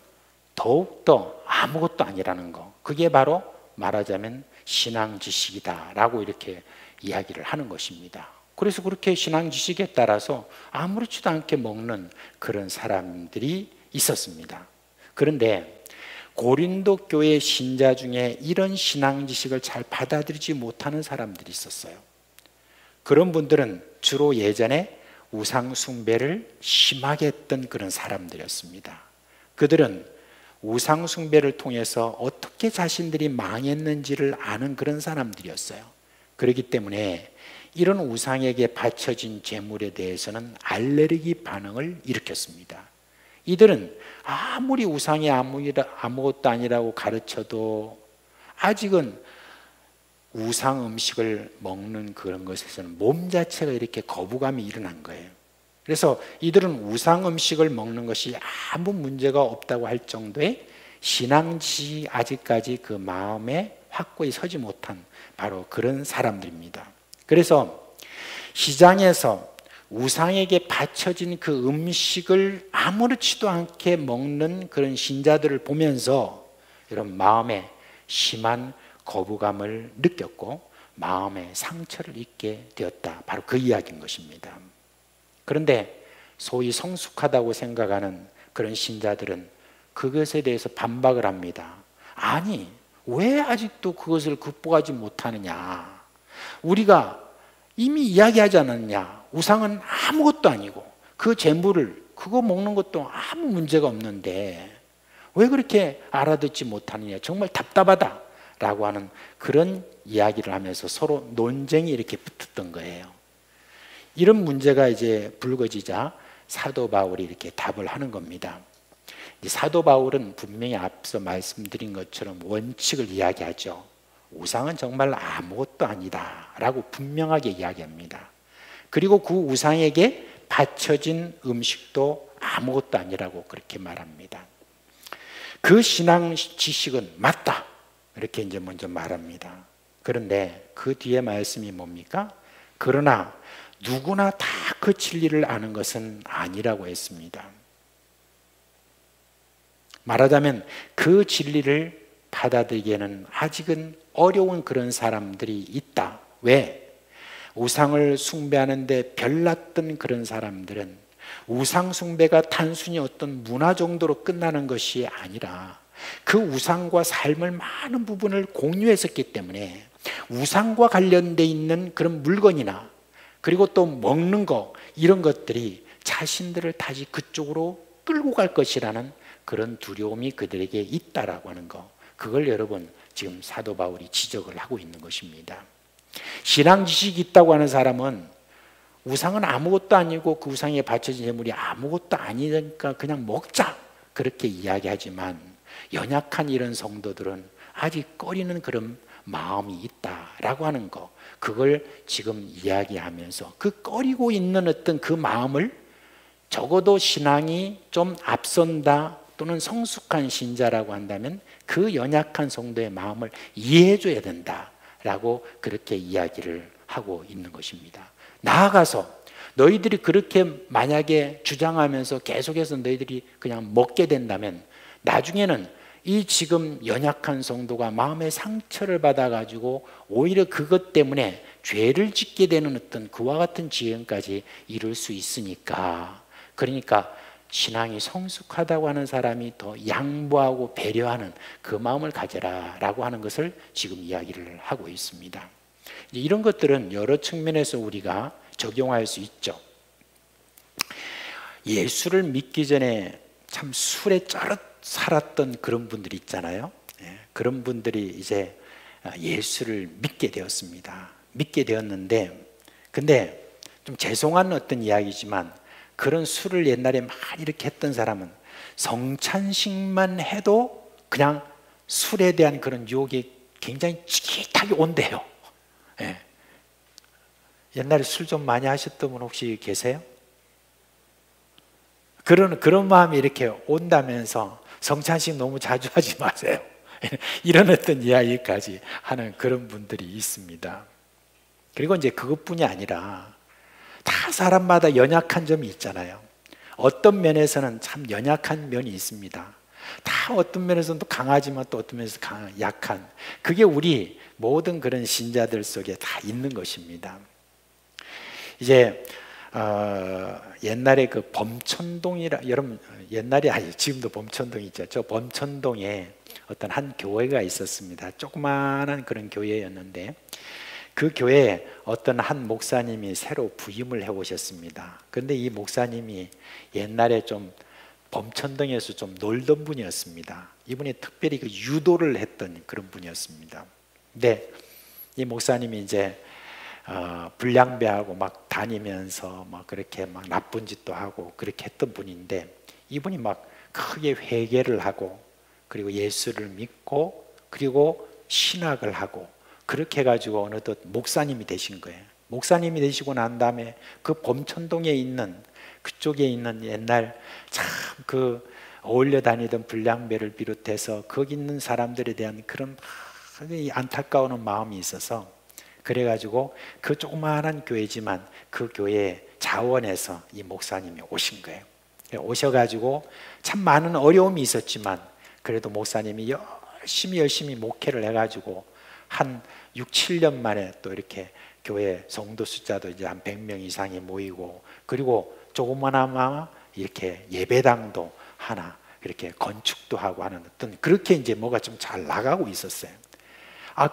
더욱더 아무것도 아니라는 거, 그게 바로 말하자면 신앙 지식이다라고 이렇게 이야기를 하는 것입니다. 그래서 그렇게 신앙 지식에 따라서 아무렇지도 않게 먹는 그런 사람들이 있었습니다. 그런데 고린도 교회 신자 중에 이런 신앙 지식을 잘 받아들이지 못하는 사람들이 있었어요. 그런 분들은 주로 예전에 우상 숭배를 심하게 했던 그런 사람들이었습니다. 그들은 우상 숭배를 통해서 어떻게 자신들이 망했는지를 아는 그런 사람들이었어요. 그렇기 때문에 이런 우상에게 바쳐진 제물에 대해서는 알레르기 반응을 일으켰습니다. 이들은 아무리 우상이 아무것도 아니라고 가르쳐도 아직은 우상 음식을 먹는 그런 것에서는 몸 자체가 이렇게 거부감이 일어난 거예요. 그래서 이들은 우상 음식을 먹는 것이 아무 문제가 없다고 할 정도의 신앙지식이 아직까지 그 마음에 확고히 서지 못한 바로 그런 사람들입니다. 그래서 시장에서 우상에게 바쳐진 그 음식을 아무렇지도 않게 먹는 그런 신자들을 보면서 이런 마음에 심한 거부감을 느꼈고 마음에 상처를 입게 되었다, 바로 그 이야기인 것입니다. 그런데 소위 성숙하다고 생각하는 그런 신자들은 그것에 대해서 반박을 합니다. 아니, 왜 아직도 그것을 극복하지 못하느냐? 우리가 이미 이야기하지 않았냐? 우상은 아무것도 아니고 그 재물을 그거 먹는 것도 아무 문제가 없는데 왜 그렇게 알아듣지 못하느냐? 정말 답답하다 라고 하는 그런 이야기를 하면서 서로 논쟁이 이렇게 붙었던 거예요. 이런 문제가 이제 불거지자 사도 바울이 이렇게 답을 하는 겁니다. 사도 바울은 분명히 앞서 말씀드린 것처럼 원칙을 이야기하죠. 우상은 정말 아무것도 아니다 라고 분명하게 이야기합니다. 그리고 그 우상에게 바쳐진 음식도 아무것도 아니라고 그렇게 말합니다. 그 신앙 지식은 맞다 이렇게 이제 먼저 말합니다. 그런데 그 뒤에 말씀이 뭡니까? 그러나 누구나 다 그 진리를 아는 것은 아니라고 했습니다. 말하자면 그 진리를 받아들이기에는 아직은 어려운 그런 사람들이 있다. 왜? 우상을 숭배하는데 별났던 그런 사람들은 우상 숭배가 단순히 어떤 문화 정도로 끝나는 것이 아니라 그 우상과 삶을 많은 부분을 공유했었기 때문에 우상과 관련되어 있는 그런 물건이나 그리고 또 먹는 거 이런 것들이 자신들을 다시 그쪽으로 끌고 갈 것이라는 그런 두려움이 그들에게 있다라고 하는 거, 그걸 여러분 지금 사도 바울이 지적을 하고 있는 것입니다. 신앙 지식이 있다고 하는 사람은 우상은 아무것도 아니고 그 우상에 바쳐진 재물이 아무것도 아니니까 그냥 먹자 그렇게 이야기하지만 연약한 이런 성도들은 아직 꺼리는 그런 마음이 있다라고 하는 거, 그걸 지금 이야기하면서 그 꺼리고 있는 어떤 그 마음을 적어도 신앙이 좀 앞선다 또는 성숙한 신자라고 한다면 그 연약한 성도의 마음을 이해해 줘야 된다라고 그렇게 이야기를 하고 있는 것입니다. 나아가서 너희들이 그렇게 만약에 주장하면서 계속해서 너희들이 그냥 먹게 된다면 나중에는 이 지금 연약한 성도가 마음의 상처를 받아가지고 오히려 그것 때문에 죄를 짓게 되는 어떤 그와 같은 지경까지 이룰 수 있으니까, 그러니까 신앙이 성숙하다고 하는 사람이 더 양보하고 배려하는 그 마음을 가져라라고 하는 것을 지금 이야기를 하고 있습니다. 이런 것들은 여러 측면에서 우리가 적용할 수 있죠. 예수를 믿기 전에 참 술에 쩔어 살았던 그런 분들이 있잖아요. 그런 분들이 이제 예수를 믿게 되었습니다. 믿게 되었는데, 근데 좀 죄송한 어떤 이야기지만 그런 술을 옛날에 막 이렇게 했던 사람은 성찬식만 해도 그냥 술에 대한 그런 유혹이 굉장히 찌릿하게 온대요. 옛날에 술 좀 많이 하셨던 분 혹시 계세요? 그런 마음이 이렇게 온다면서 성찬식 너무 자주 하지 마세요. 이런 어떤 이야기까지 하는 그런 분들이 있습니다. 그리고 이제 그것뿐이 아니라 다 사람마다 연약한 점이 있잖아요. 어떤 면에서는 참 연약한 면이 있습니다. 다 어떤 면에서는 또 강하지만 또 어떤 면에서 약한, 그게 우리 모든 그런 신자들 속에 다 있는 것입니다. 이제 옛날에 그 범천동이라, 여러분 옛날에 아니 지금도 범천동 있죠. 저 범천동에 어떤 한 교회가 있었습니다. 조그마한 그런 교회였는데 그 교회에 어떤 한 목사님이 새로 부임을 해 오셨습니다. 그런데 이 목사님이 옛날에 좀 범천동에서 좀 놀던 분이었습니다. 이분이 특별히 그 유도를 했던 그런 분이었습니다. 근데 이 목사님이 이제 불량배하고 막 다니면서 막 그렇게 막 나쁜 짓도 하고 그렇게 했던 분인데, 이분이 막 크게 회개를 하고 그리고 예수를 믿고 그리고 신학을 하고 그렇게 해가지고 어느덧 목사님이 되신 거예요. 목사님이 되시고 난 다음에 그 범천동에 있는 그쪽에 있는 옛날 참 그 어울려 다니던 불량배를 비롯해서 거기 있는 사람들에 대한 그런 안타까운 마음이 있어서, 그래가지고 그 조그마한 교회지만 그 교회 자원에서 이 목사님이 오신 거예요. 오셔가지고 참 많은 어려움이 있었지만 그래도 목사님이 열심히 목회를 해가지고 한 6, 7년 만에 또 이렇게 교회 성도 숫자도 이제 한 100명 이상이 모이고, 그리고 조그마나마 이렇게 예배당도 하나 이렇게 건축도 하고 하는 어떤 그렇게 이제 뭐가 좀 잘 나가고 있었어요.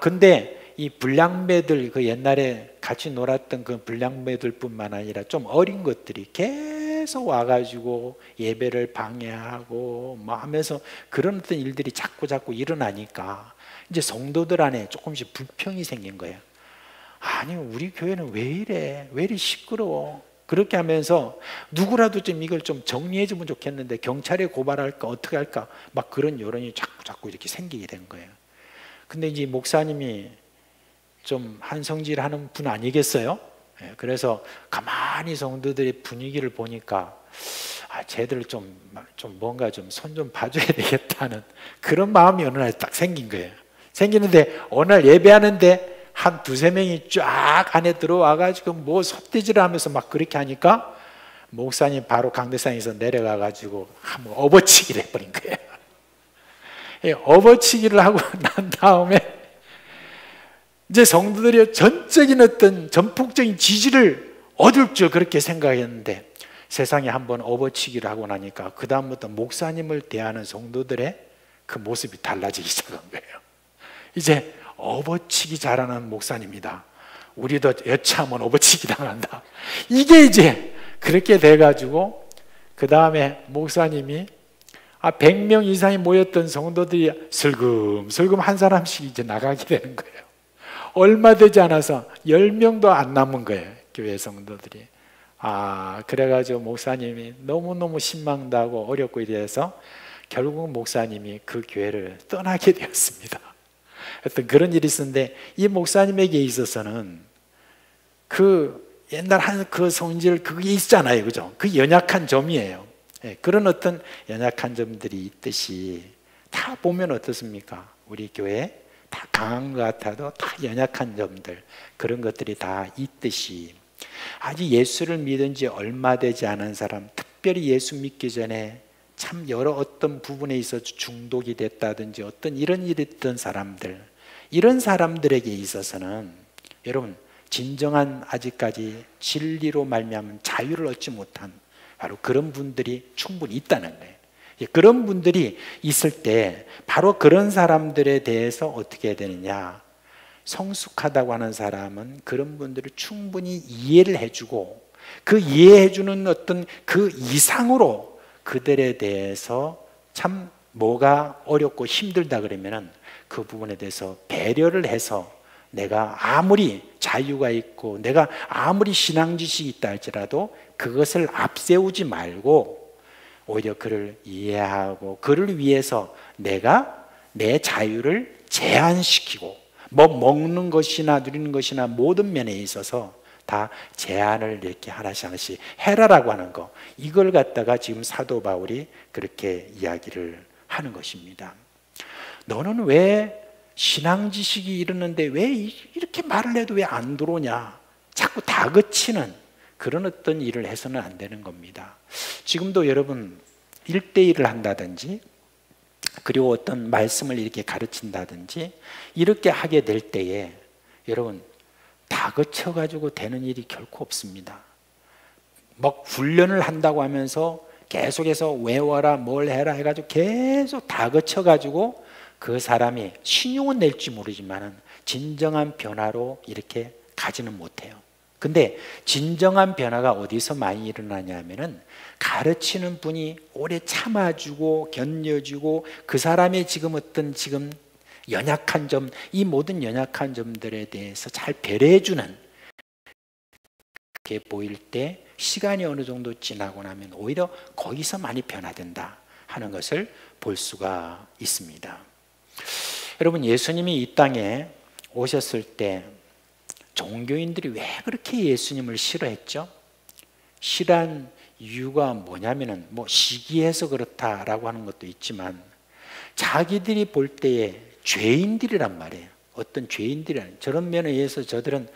근데 이 불량배들, 그 옛날에 같이 놀았던 그 불량배들뿐만 아니라 좀 어린 것들이 계속 와가지고 예배를 방해하고 뭐 하면서 그런 어떤 일들이 자꾸 일어나니까 이제 성도들 안에 조금씩 불평이 생긴 거예요. 아니 우리 교회는 왜 이래 시끄러워. 그렇게 하면서 누구라도 좀 이걸 좀 정리해 주면 좋겠는데 경찰에 고발할까 어떻게 할까 막 그런 여론이 자꾸 이렇게 생기게 된 거예요. 근데 이제 목사님이 좀 한성질하는 분 아니겠어요? 그래서 가만히 성도들의 분위기를 보니까 쟤들 좀 뭔가 좀 손 좀 봐줘야 되겠다는 그런 마음이 어느 날 딱 생긴 거예요. 생기는데 어느 날 예배하는데 한 두세 명이 쫙 안에 들어와가지고 뭐 삿대질을 하면서 막 그렇게 하니까 목사님 바로 강대상에서 내려가가지고 한번 업어치기를 해버린 거예요. 업어치기를 하고 난 다음에 이제 성도들이 전적인 어떤 전폭적인 지지를 얻을 줄 그렇게 생각했는데, 세상에 한번 업어치기를 하고 나니까 그 다음부터 목사님을 대하는 성도들의 그 모습이 달라지기 시작한 거예요. 이제 업어치기 잘하는 목사님이다, 우리도 여차하면 업어치기 당한다, 이게 이제 그렇게 돼가지고 그 다음에 목사님이 100명 이상이 모였던 성도들이 슬금슬금 한 사람씩 이제 나가게 되는 거예요. 얼마 되지 않아서 10명도 안 남은 거예요, 교회 성도들이. 그래가지고 목사님이 너무너무 신망도 하고 어렵고 이래서 결국 목사님이 그 교회를 떠나게 되었습니다. 어떤 그런 일이 있었는데, 이 목사님에게 있어서는 그 옛날 한 그 성질 그게 있잖아요, 그죠? 그 연약한 점이에요. 그런 어떤 연약한 점들이 있듯이 다 보면 어떻습니까? 우리 교회 다 강한 것 같아도 다 연약한 점들, 그런 것들이 다 있듯이 아직 예수를 믿은 지 얼마 되지 않은 사람, 특별히 예수 믿기 전에 참 여러 어떤 부분에 있어서 중독이 됐다든지 어떤 이런 일이 있던 사람들, 이런 사람들에게 있어서는 여러분 진정한 아직까지 진리로 말미암은 자유를 얻지 못한 바로 그런 분들이 충분히 있다는 거예요. 그런 분들이 있을 때 바로 그런 사람들에 대해서 어떻게 해야 되느냐, 성숙하다고 하는 사람은 그런 분들을 충분히 이해를 해주고 그 이해해주는 어떤 그 이상으로 그들에 대해서 참 뭐가 어렵고 힘들다 그러면은 그 부분에 대해서 배려를 해서 내가 아무리 자유가 있고 내가 아무리 신앙 지식이 있다 할지라도 그것을 앞세우지 말고 오히려 그를 이해하고 그를 위해서 내가 내 자유를 제한시키고 뭐 먹는 것이나 누리는 것이나 모든 면에 있어서 다 제한을 이렇게 하나씩 해라라고 하는 거, 이걸 갖다가 지금 사도 바울이 그렇게 이야기를 하는 것입니다. 너는 왜 신앙 지식이 이러는데 왜 이렇게 말을 해도 왜 안 들어오냐, 자꾸 다그치는 그런 어떤 일을 해서는 안 되는 겁니다. 지금도 여러분 1대1을 한다든지 그리고 어떤 말씀을 이렇게 가르친다든지 이렇게 하게 될 때에 여러분 다그쳐가지고 되는 일이 결코 없습니다. 막 훈련을 한다고 하면서 계속해서 외워라 뭘 해라 해가지고 계속 다그쳐가지고 그 사람이 신용은 낼지 모르지만 진정한 변화로 이렇게 가지는 못해요. 근데 진정한 변화가 어디서 많이 일어나냐면은 가르치는 분이 오래 참아주고 견뎌주고 그 사람의 지금 어떤 지금 연약한 점, 이 모든 연약한 점들에 대해서 잘 배려해주는, 그렇게 보일 때 시간이 어느 정도 지나고 나면 오히려 거기서 많이 변화된다 하는 것을 볼 수가 있습니다. 여러분, 예수님이 이 땅에 오셨을 때 종교인들이 왜 그렇게 예수님을 싫어했죠? 싫어한 이유가 뭐냐면은 뭐 시기해서 그렇다라고 하는 것도 있지만 자기들이 볼 때에 죄인들이란 말이에요. 어떤 죄인들이란, 저런 면에 의해서 저들은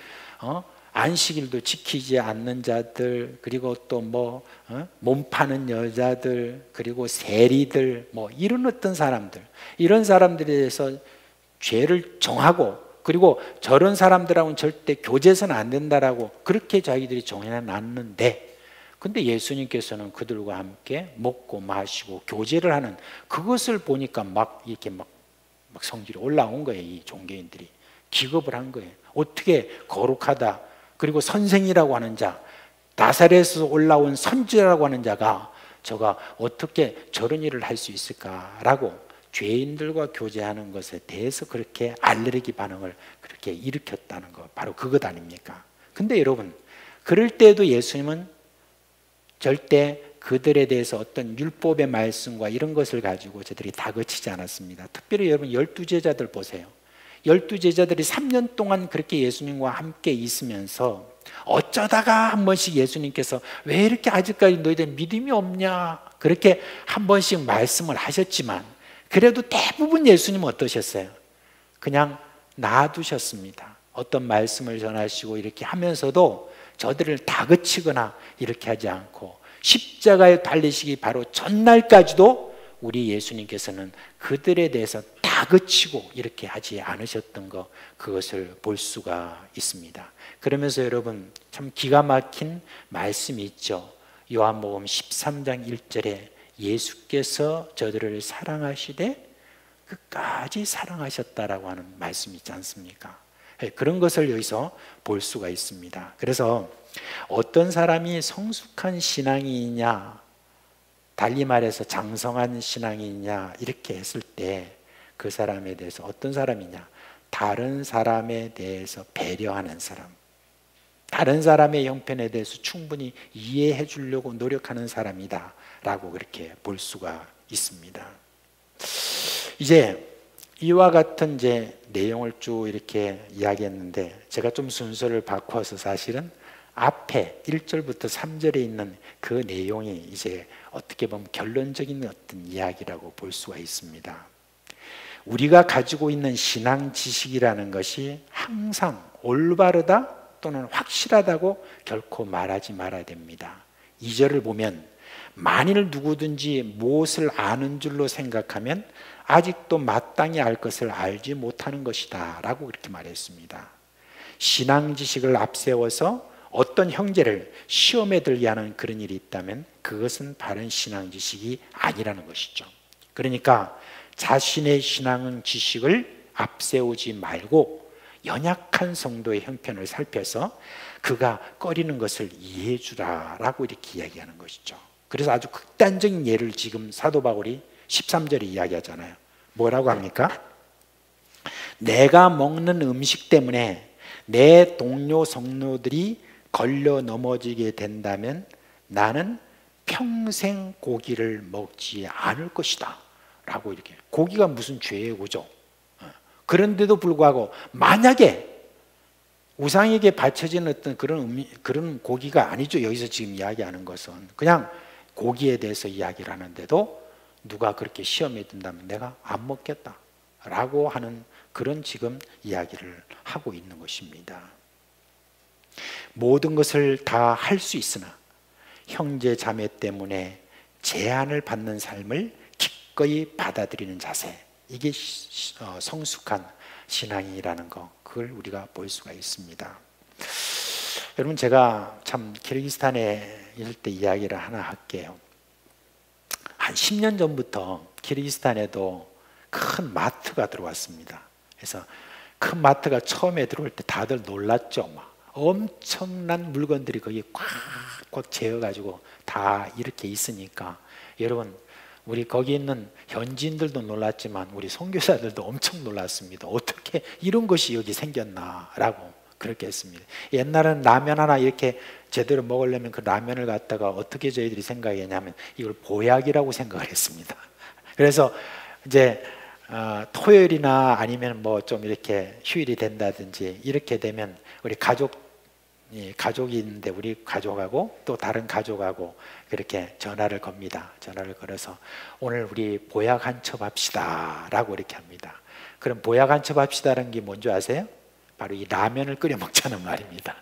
안식일도 지키지 않는 자들, 그리고 또 몸 파는 여자들, 그리고 세리들, 이런 어떤 사람들, 이런 사람들에 대해서 죄를 정하고, 그리고 저런 사람들하고는 절대 교제해서는 안 된다라고 그렇게 자기들이 정해놨는데, 근데 예수님께서는 그들과 함께 먹고 마시고 교제를 하는 그것을 보니까 막 성질이 올라온 거예요. 이 종교인들이 기겁을 한 거예요. 어떻게 거룩하다, 그리고 선생이라고 하는 자, 나사렛에서 올라온 선지자라고 하는 자가 저가 어떻게 저런 일을 할 수 있을까라고 죄인들과 교제하는 것에 대해서 그렇게 알레르기 반응을 그렇게 일으켰다는 거, 바로 그것 아닙니까? 근데 여러분, 그럴 때에도 예수님은 절대 그들에 대해서 어떤 율법의 말씀과 이런 것을 가지고 저들이 다그치지 않았습니다. 특별히 여러분 12제자들 보세요. 12제자들이 3년 동안 그렇게 예수님과 함께 있으면서 어쩌다가 한 번씩 예수님께서 왜 이렇게 아직까지 너희들 믿음이 없냐, 그렇게 한 번씩 말씀을 하셨지만 그래도 대부분 예수님은 어떠셨어요? 그냥 놔두셨습니다. 어떤 말씀을 전하시고 이렇게 하면서도 저들을 다그치거나 이렇게 하지 않고, 십자가에 달리시기 바로 전날까지도 우리 예수님께서는 그들에 대해서 다그치고 이렇게 하지 않으셨던 것, 그것을 볼 수가 있습니다. 그러면서 여러분 참 기가 막힌 말씀이 있죠. 요한복음 13장 1절에 예수께서 저들을 사랑하시되 끝까지 사랑하셨다라고 하는 말씀이 있지 않습니까? 그런 것을 여기서 볼 수가 있습니다. 그래서 어떤 사람이 성숙한 신앙이냐, 달리 말해서 장성한 신앙이냐 이렇게 했을 때 그 사람에 대해서 어떤 사람이냐, 다른 사람에 대해서 배려하는 사람, 다른 사람의 형편에 대해서 충분히 이해해 주려고 노력하는 사람이다 라고 그렇게 볼 수가 있습니다. 이제 이와 같은 내용을 쭉 이렇게 이야기했는데, 제가 좀 순서를 바꿔서 사실은 앞에 1절부터 3절에 있는 그 내용이 이제 어떻게 보면 결론적인 어떤 이야기라고 볼 수가 있습니다. 우리가 가지고 있는 신앙 지식이라는 것이 항상 올바르다 또는 확실하다고 결코 말하지 말아야 됩니다. 2절을 보면 만일 누구든지 무엇을 아는 줄로 생각하면 아직도 마땅히 알 것을 알지 못하는 것이다 라고 그렇게 말했습니다. 신앙 지식을 앞세워서 어떤 형제를 시험에 들게 하는 그런 일이 있다면 그것은 바른 신앙 지식이 아니라는 것이죠. 그러니까 자신의 신앙 지식을 앞세우지 말고 연약한 성도의 형편을 살펴서 그가 꺼리는 것을 이해해 주라라고 이렇게 이야기하는 것이죠. 그래서 아주 극단적인 예를 지금 사도 바울이 13절에 이야기하잖아요. 뭐라고 합니까? 내가 먹는 음식 때문에 내 동료 성도들이 걸려 넘어지게 된다면 나는 평생 고기를 먹지 않을 것이다 라고 이렇게. 고기가 무슨 죄예요, 그죠? 그런데도 불구하고 만약에 우상에게 바쳐진 어떤 그런 고기가 아니죠. 여기서 지금 이야기하는 것은 그냥 고기에 대해서 이야기를 하는데도 누가 그렇게 시험에 든다면 내가 안 먹겠다 라고 하는 그런 지금 이야기를 하고 있는 것입니다. 모든 것을 다 할 수 있으나 형제 자매 때문에 제한을 받는 삶을 기꺼이 받아들이는 자세, 이게 성숙한 신앙이라는 거, 그걸 우리가 볼 수가 있습니다. 여러분, 제가 참 키르기스탄에 있을 때 이야기를 하나 할게요. 한 10년 전부터 키르기스탄에도 큰 마트가 들어왔습니다. 그래서 큰 마트가 처음에 들어올 때 다들 놀랐죠. 막 엄청난 물건들이 거기 꽉꽉 채워가지고 다 이렇게 있으니까, 여러분, 우리 거기 있는 현지인들도 놀랐지만 우리 선교사들도 엄청 놀랐습니다. 어떻게 이런 것이 여기 생겼나라고 그렇게 했습니다. 옛날에는 라면 하나 이렇게 제대로 먹으려면 그 라면을 갖다가 어떻게 저희들이 생각했냐면 이걸 보약이라고 생각을 했습니다. 그래서 이제 토요일이나 아니면 뭐 좀 이렇게 휴일이 된다든지 이렇게 되면 우리 가족이 있는데 우리 가족하고 또 다른 가족하고 그렇게 전화를 겁니다. 전화를 걸어서 오늘 우리 보약 한 첩 합시다 라고 이렇게 합니다. 그럼 보약 한 첩 합시다라는 게 뭔지 아세요? 바로 이 라면을 끓여 먹자는 말입니다.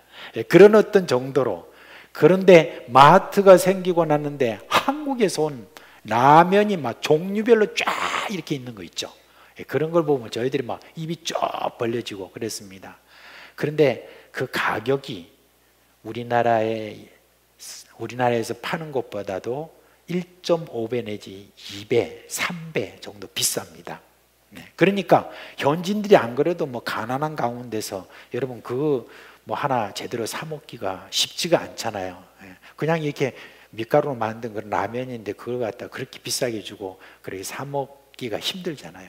그런 어떤 정도로. 그런데 마트가 생기고 났는데 한국에서 온 라면이 막 종류별로 쫙 이렇게 있는 거 있죠. 그런 걸 보면 저희들이 막 입이 쫙 벌려지고 그랬습니다. 그런데 그 가격이 우리나라에서 파는 것보다도 1.5배 내지 2배, 3배 정도 비쌉니다. 그러니까 현지인들이 안 그래도 뭐 가난한 가운데서 여러분 그 뭐 하나 제대로 사 먹기가 쉽지가 않잖아요. 그냥 이렇게 밀가루로 만든 그런 라면인데 그걸 갖다 그렇게 비싸게 주고 그렇게 사 먹기가 힘들잖아요.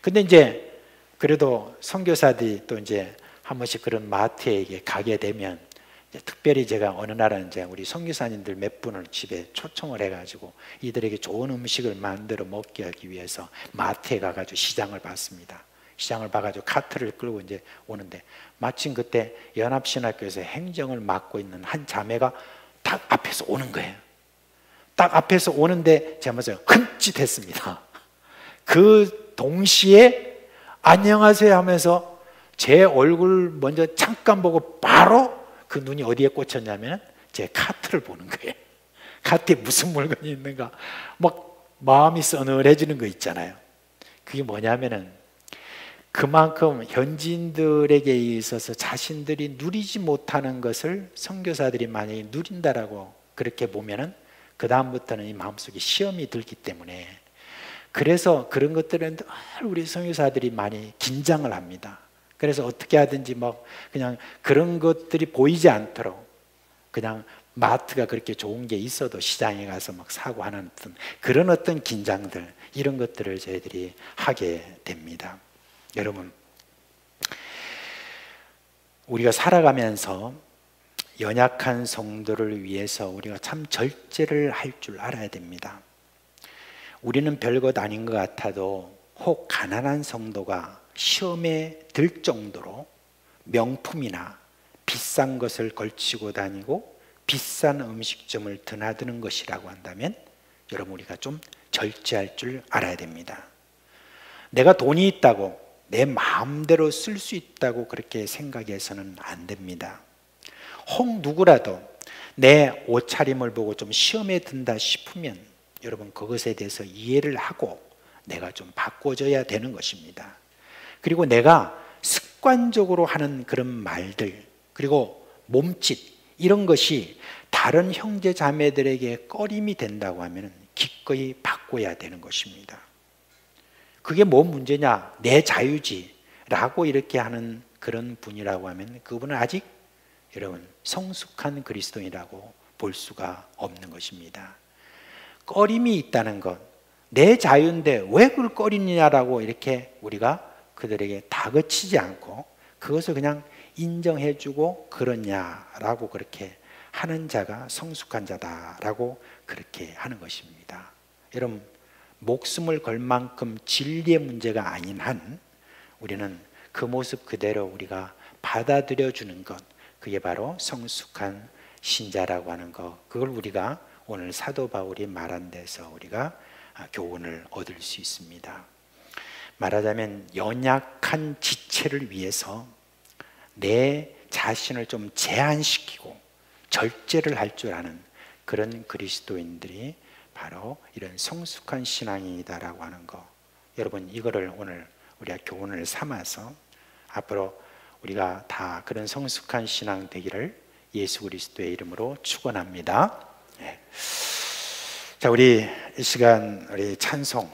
근데 이제 그래도 선교사들이 또 이제 한 번씩 그런 마트에 가게 되면 특별히 제가 어느 날은 이제 우리 선교사님들 몇 분을 집에 초청을 해가지고 이들에게 좋은 음식을 만들어 먹게 하기 위해서 마트에 가가지고 시장을 봤습니다. 시장을 봐가지고 카트를 끌고 이제 오는데 마침 그때 연합신학교에서 행정을 맡고 있는 한 자매가 딱 앞에서 오는 거예요. 딱 앞에서 오는데 제가 먼저 흠칫했습니다. 그 동시에 안녕하세요 하면서 제 얼굴 먼저 잠깐 보고 바로 그 눈이 어디에 꽂혔냐면 제 카트를 보는 거예요. 카트에 무슨 물건이 있는가 막 마음이 서늘해지는 거 있잖아요. 그게 뭐냐면은 그만큼 현지인들에게 있어서 자신들이 누리지 못하는 것을 선교사들이 만약에 누린다라고 그렇게 보면은 그 다음부터는 이 마음속에 시험이 들기 때문에, 그래서 그런 것들은 늘 우리 선교사들이 많이 긴장을 합니다. 그래서 어떻게 하든지 막 그냥 그런 것들이 보이지 않도록 그냥 마트가 그렇게 좋은 게 있어도 시장에 가서 막 사고 하는 그런 어떤 긴장들, 이런 것들을 저희들이 하게 됩니다. 여러분, 우리가 살아가면서 연약한 성도를 위해서 우리가 참 절제를 할 줄 알아야 됩니다. 우리는 별것 아닌 것 같아도 혹 가난한 성도가 시험에 들 정도로 명품이나 비싼 것을 걸치고 다니고 비싼 음식점을 드나드는 것이라고 한다면 여러분, 우리가 좀 절제할 줄 알아야 됩니다. 내가 돈이 있다고 내 마음대로 쓸 수 있다고 그렇게 생각해서는 안 됩니다. 혹 누구라도 내 옷차림을 보고 좀 시험에 든다 싶으면 여러분, 그것에 대해서 이해를 하고 내가 좀 바꿔줘야 되는 것입니다. 그리고 내가 습관적으로 하는 그런 말들, 그리고 몸짓, 이런 것이 다른 형제 자매들에게 꺼림이 된다고 하면 기꺼이 바꿔야 되는 것입니다. 그게 뭔 문제냐? 내 자유지 라고 이렇게 하는 그런 분이라고 하면 그분은 아직 여러분 성숙한 그리스도인이라고 볼 수가 없는 것입니다. 꺼림이 있다는 것, 내 자유인데 왜 그걸 꺼리느냐라고 이렇게 우리가 그들에게 다그치지 않고 그것을 그냥 인정해주고 그러냐라고 그렇게 하는 자가 성숙한 자다라고 그렇게 하는 것입니다. 여러분, 목숨을 걸 만큼 진리의 문제가 아닌 한 우리는 그 모습 그대로 우리가 받아들여 주는 것, 그게 바로 성숙한 신자라고 하는 것, 그걸 우리가 오늘 사도 바울이 말한 데서 우리가 교훈을 얻을 수 있습니다. 말하자면 연약한 지체를 위해서 내 자신을 좀 제한시키고 절제를 할 줄 아는 그런 그리스도인들이 바로 이런 성숙한 신앙이다라고 하는 거, 여러분 이거를 오늘 우리가 교훈을 삼아서 앞으로 우리가 다 그런 성숙한 신앙 되기를 예수 그리스도의 이름으로 축원합니다. 네. 자, 우리 이 시간 우리 찬송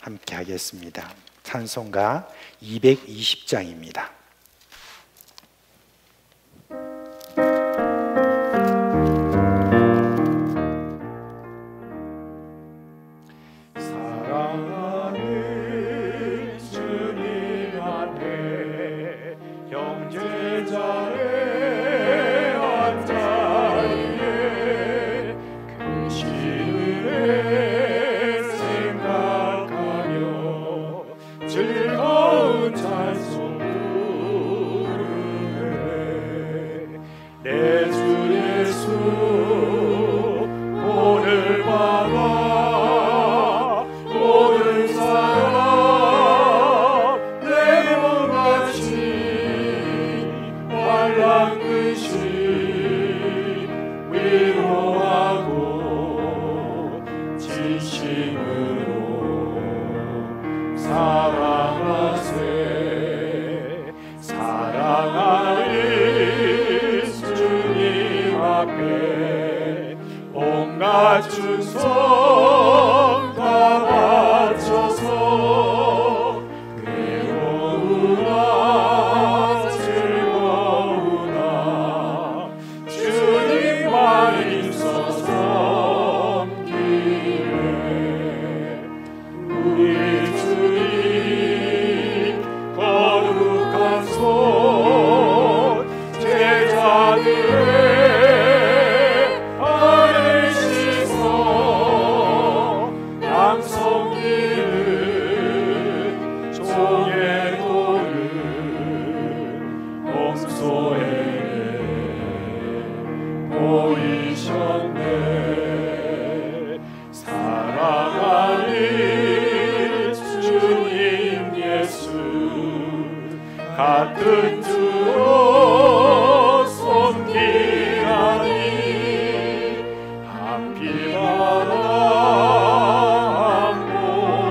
함께 하겠습니다. 찬송가 220장입니다. 같은 주로 섬기라니 한피바람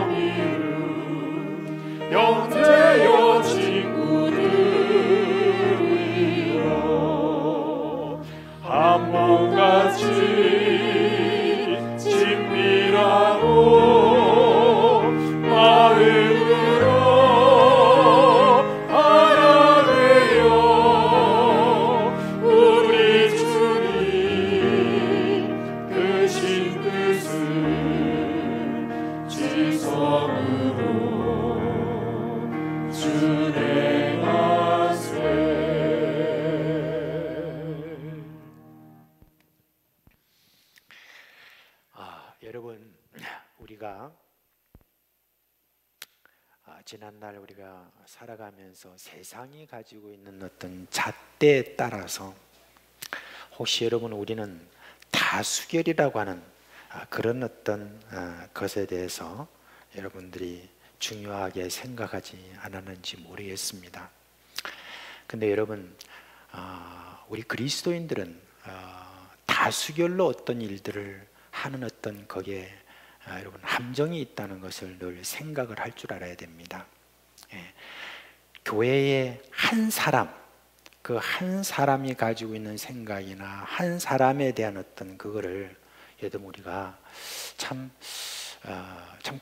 몸이루 영재여 친구들이여 한 몸같이 진밀하고 마음으로 여러분, 우리가 지난날 우리가 살아가면서 세상이 가지고 있는 어떤 잣대에 따라서 혹시 여러분 우리는 다수결이라고 하는 그런 어떤 것에 대해서 여러분들이 중요하게 생각하지 않았는지 모르겠습니다. 근데 여러분, 우리 그리스도인들은 다수결로 어떤 일들을 하는 어떤 거기에 여러분 함정이 있다는 것을 늘 생각을 할 줄 알아야 됩니다. 예. 교회의 한 사람, 그 한 사람이 가지고 있는 생각이나 한 사람에 대한 어떤 그거를 여러분 우리가 참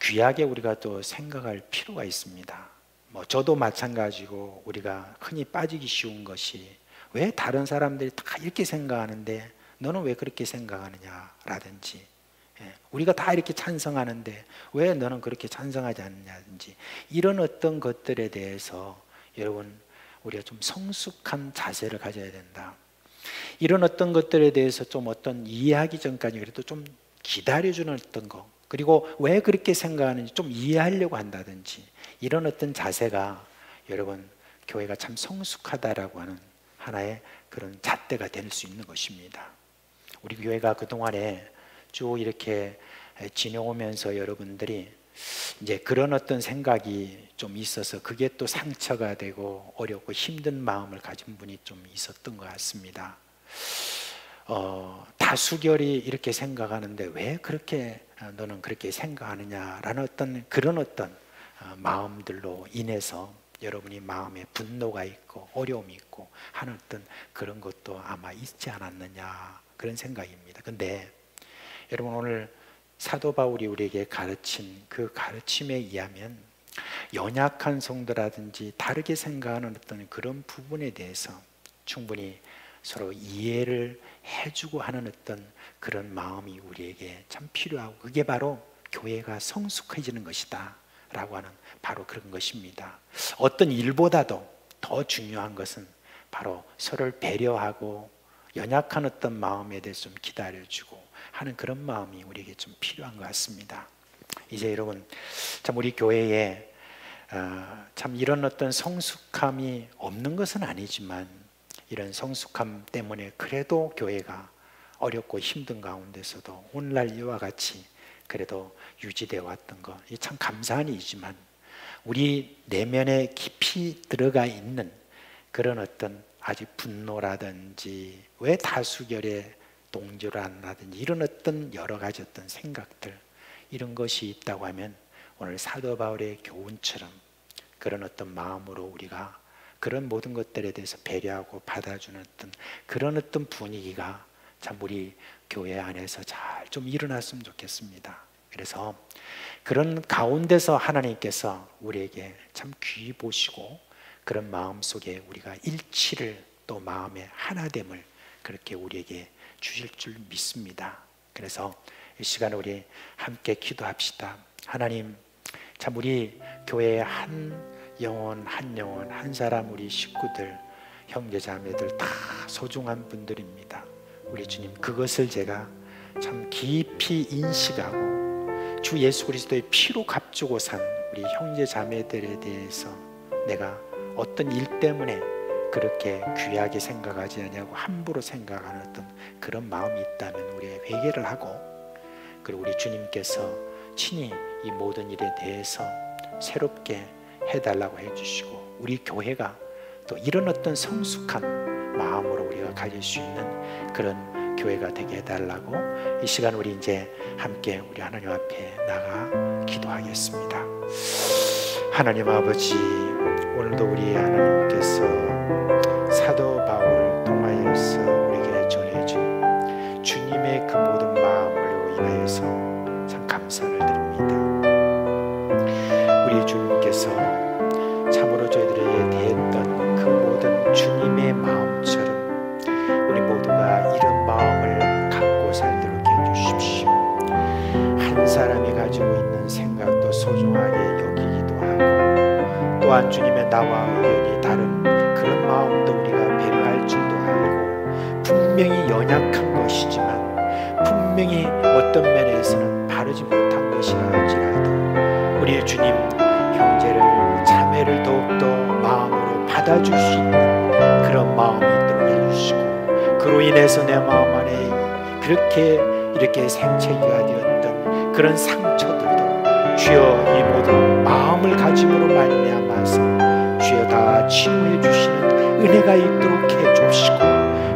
귀하게 우리가 또 생각할 필요가 있습니다. 뭐 저도 마찬가지고 우리가 흔히 빠지기 쉬운 것이 왜 다른 사람들이 다 이렇게 생각하는데 너는 왜 그렇게 생각하느냐라든지, 우리가 다 이렇게 찬성하는데 왜 너는 그렇게 찬성하지 않느냐든지, 이런 어떤 것들에 대해서 여러분 우리가 좀 성숙한 자세를 가져야 된다. 이런 어떤 것들에 대해서 좀 어떤 이해하기 전까지 그래도 좀 기다려주는 어떤 거, 그리고 왜 그렇게 생각하는지 좀 이해하려고 한다든지, 이런 어떤 자세가 여러분 교회가 참 성숙하다라고 하는 하나의 그런 잣대가 될 수 있는 것입니다. 우리 교회가 그동안에 쭉 이렇게 지내오면서 여러분들이 이제 그런 어떤 생각이 좀 있어서 그게 또 상처가 되고 어렵고 힘든 마음을 가진 분이 좀 있었던 것 같습니다. 다수결이 이렇게 생각하는데 왜 그렇게 너는 그렇게 생각하느냐라는 그런 마음들로 인해서 여러분이 마음에 분노가 있고 어려움이 있고 하는 그런 것도 아마 있지 않았느냐, 그런 생각입니다. 근데 여러분, 오늘 사도 바울이 우리에게 가르친 그 가르침에 의하면 연약한 성도라든지 다르게 생각하는 그런 부분에 대해서 충분히 서로 이해를 해주고 하는 그런 마음이 우리에게 참 필요하고, 그게 바로 교회가 성숙해지는 것이다 라고 하는 바로 그런 것입니다. 어떤 일보다도 더 중요한 것은 바로 서로를 배려하고 연약한 마음에 대해서 좀 기다려주고 하는 그런 마음이 우리에게 좀 필요한 것 같습니다. 이제 여러분, 참 우리 교회에 참 이런 성숙함이 없는 것은 아니지만 이런 성숙함 때문에 그래도 교회가 어렵고 힘든 가운데서도 오늘날 이와 같이 그래도 유지되어 왔던 것, 참 감사한 일이지만 우리 내면에 깊이 들어가 있는 그런 아직 분노라든지 왜 다수결에 동조를 안 하든지 이런 여러 가지 생각들, 이런 것이 있다고 하면 오늘 사도 바울의 교훈처럼 그런 마음으로 우리가 그런 모든 것들에 대해서 배려하고 받아주는 그런 분위기가 참 우리 교회 안에서 잘 좀 일어났으면 좋겠습니다. 그래서 그런 가운데서 하나님께서 우리에게 참 귀히 보시고 그런 마음 속에 우리가 일치를, 또 마음의 하나됨을 그렇게 우리에게 주실 줄 믿습니다. 그래서 이 시간에 우리 함께 기도합시다. 하나님, 참 우리 교회의 한 영혼 한 사람, 우리 식구들, 형제 자매들 다 소중한 분들입니다. 우리 주님, 그것을 제가 참 깊이 인식하고 주 예수 그리스도의 피로 값주고 산 우리 형제 자매들에 대해서 내가 어떤 일 때문에 그렇게 귀하게 생각하지 않냐고 함부로 생각하는 그런 마음이 있다면 우리 회개를 하고, 그리고 우리 주님께서 친히 이 모든 일에 대해서 새롭게 해달라고 해주시고 우리 교회가 또 이런 성숙한 마음으로 우리가 가질 수 있는 그런 교회가 되게 해달라고 이 시간 우리 이제 함께 우리 하나님 앞에 나가 기도하겠습니다. 하나님 아버지, 오늘도 우리 하나님께서 사도 바울을 통하여서 우리에게 전해준 주님의 그 모든 마음을 인하여서 참 감사를 드립니다. 우리 주님께서 참으로 저희들에게 대했던 그 모든 주님의 마음처럼 우리 모두가 이런 마음을 갖고 살도록 해주십시오. 한 사람이 가지고 있는 생각도 소중하게 여기기도 하고, 또한 주님의 나와 의견이 다른 그런 마음도 우리가 배려할 줄도 알고, 분명히 연약한 것이지만 분명히 어떤 면에서는 바르지 못한 것이라 할지라도 우리 주님, 형제를 자매를 더욱더 마음으로 받아줄 수 있는 그런 마음이 있도록 해주시고, 그로 인해서 내 마음 안에 그렇게 이렇게 생채기가 되었던 그런 상처들도 주여 이 모든 마음을 가짐으로 말미암아서 주여 다 치유해 주시는 은혜가 있도록 해 주시고,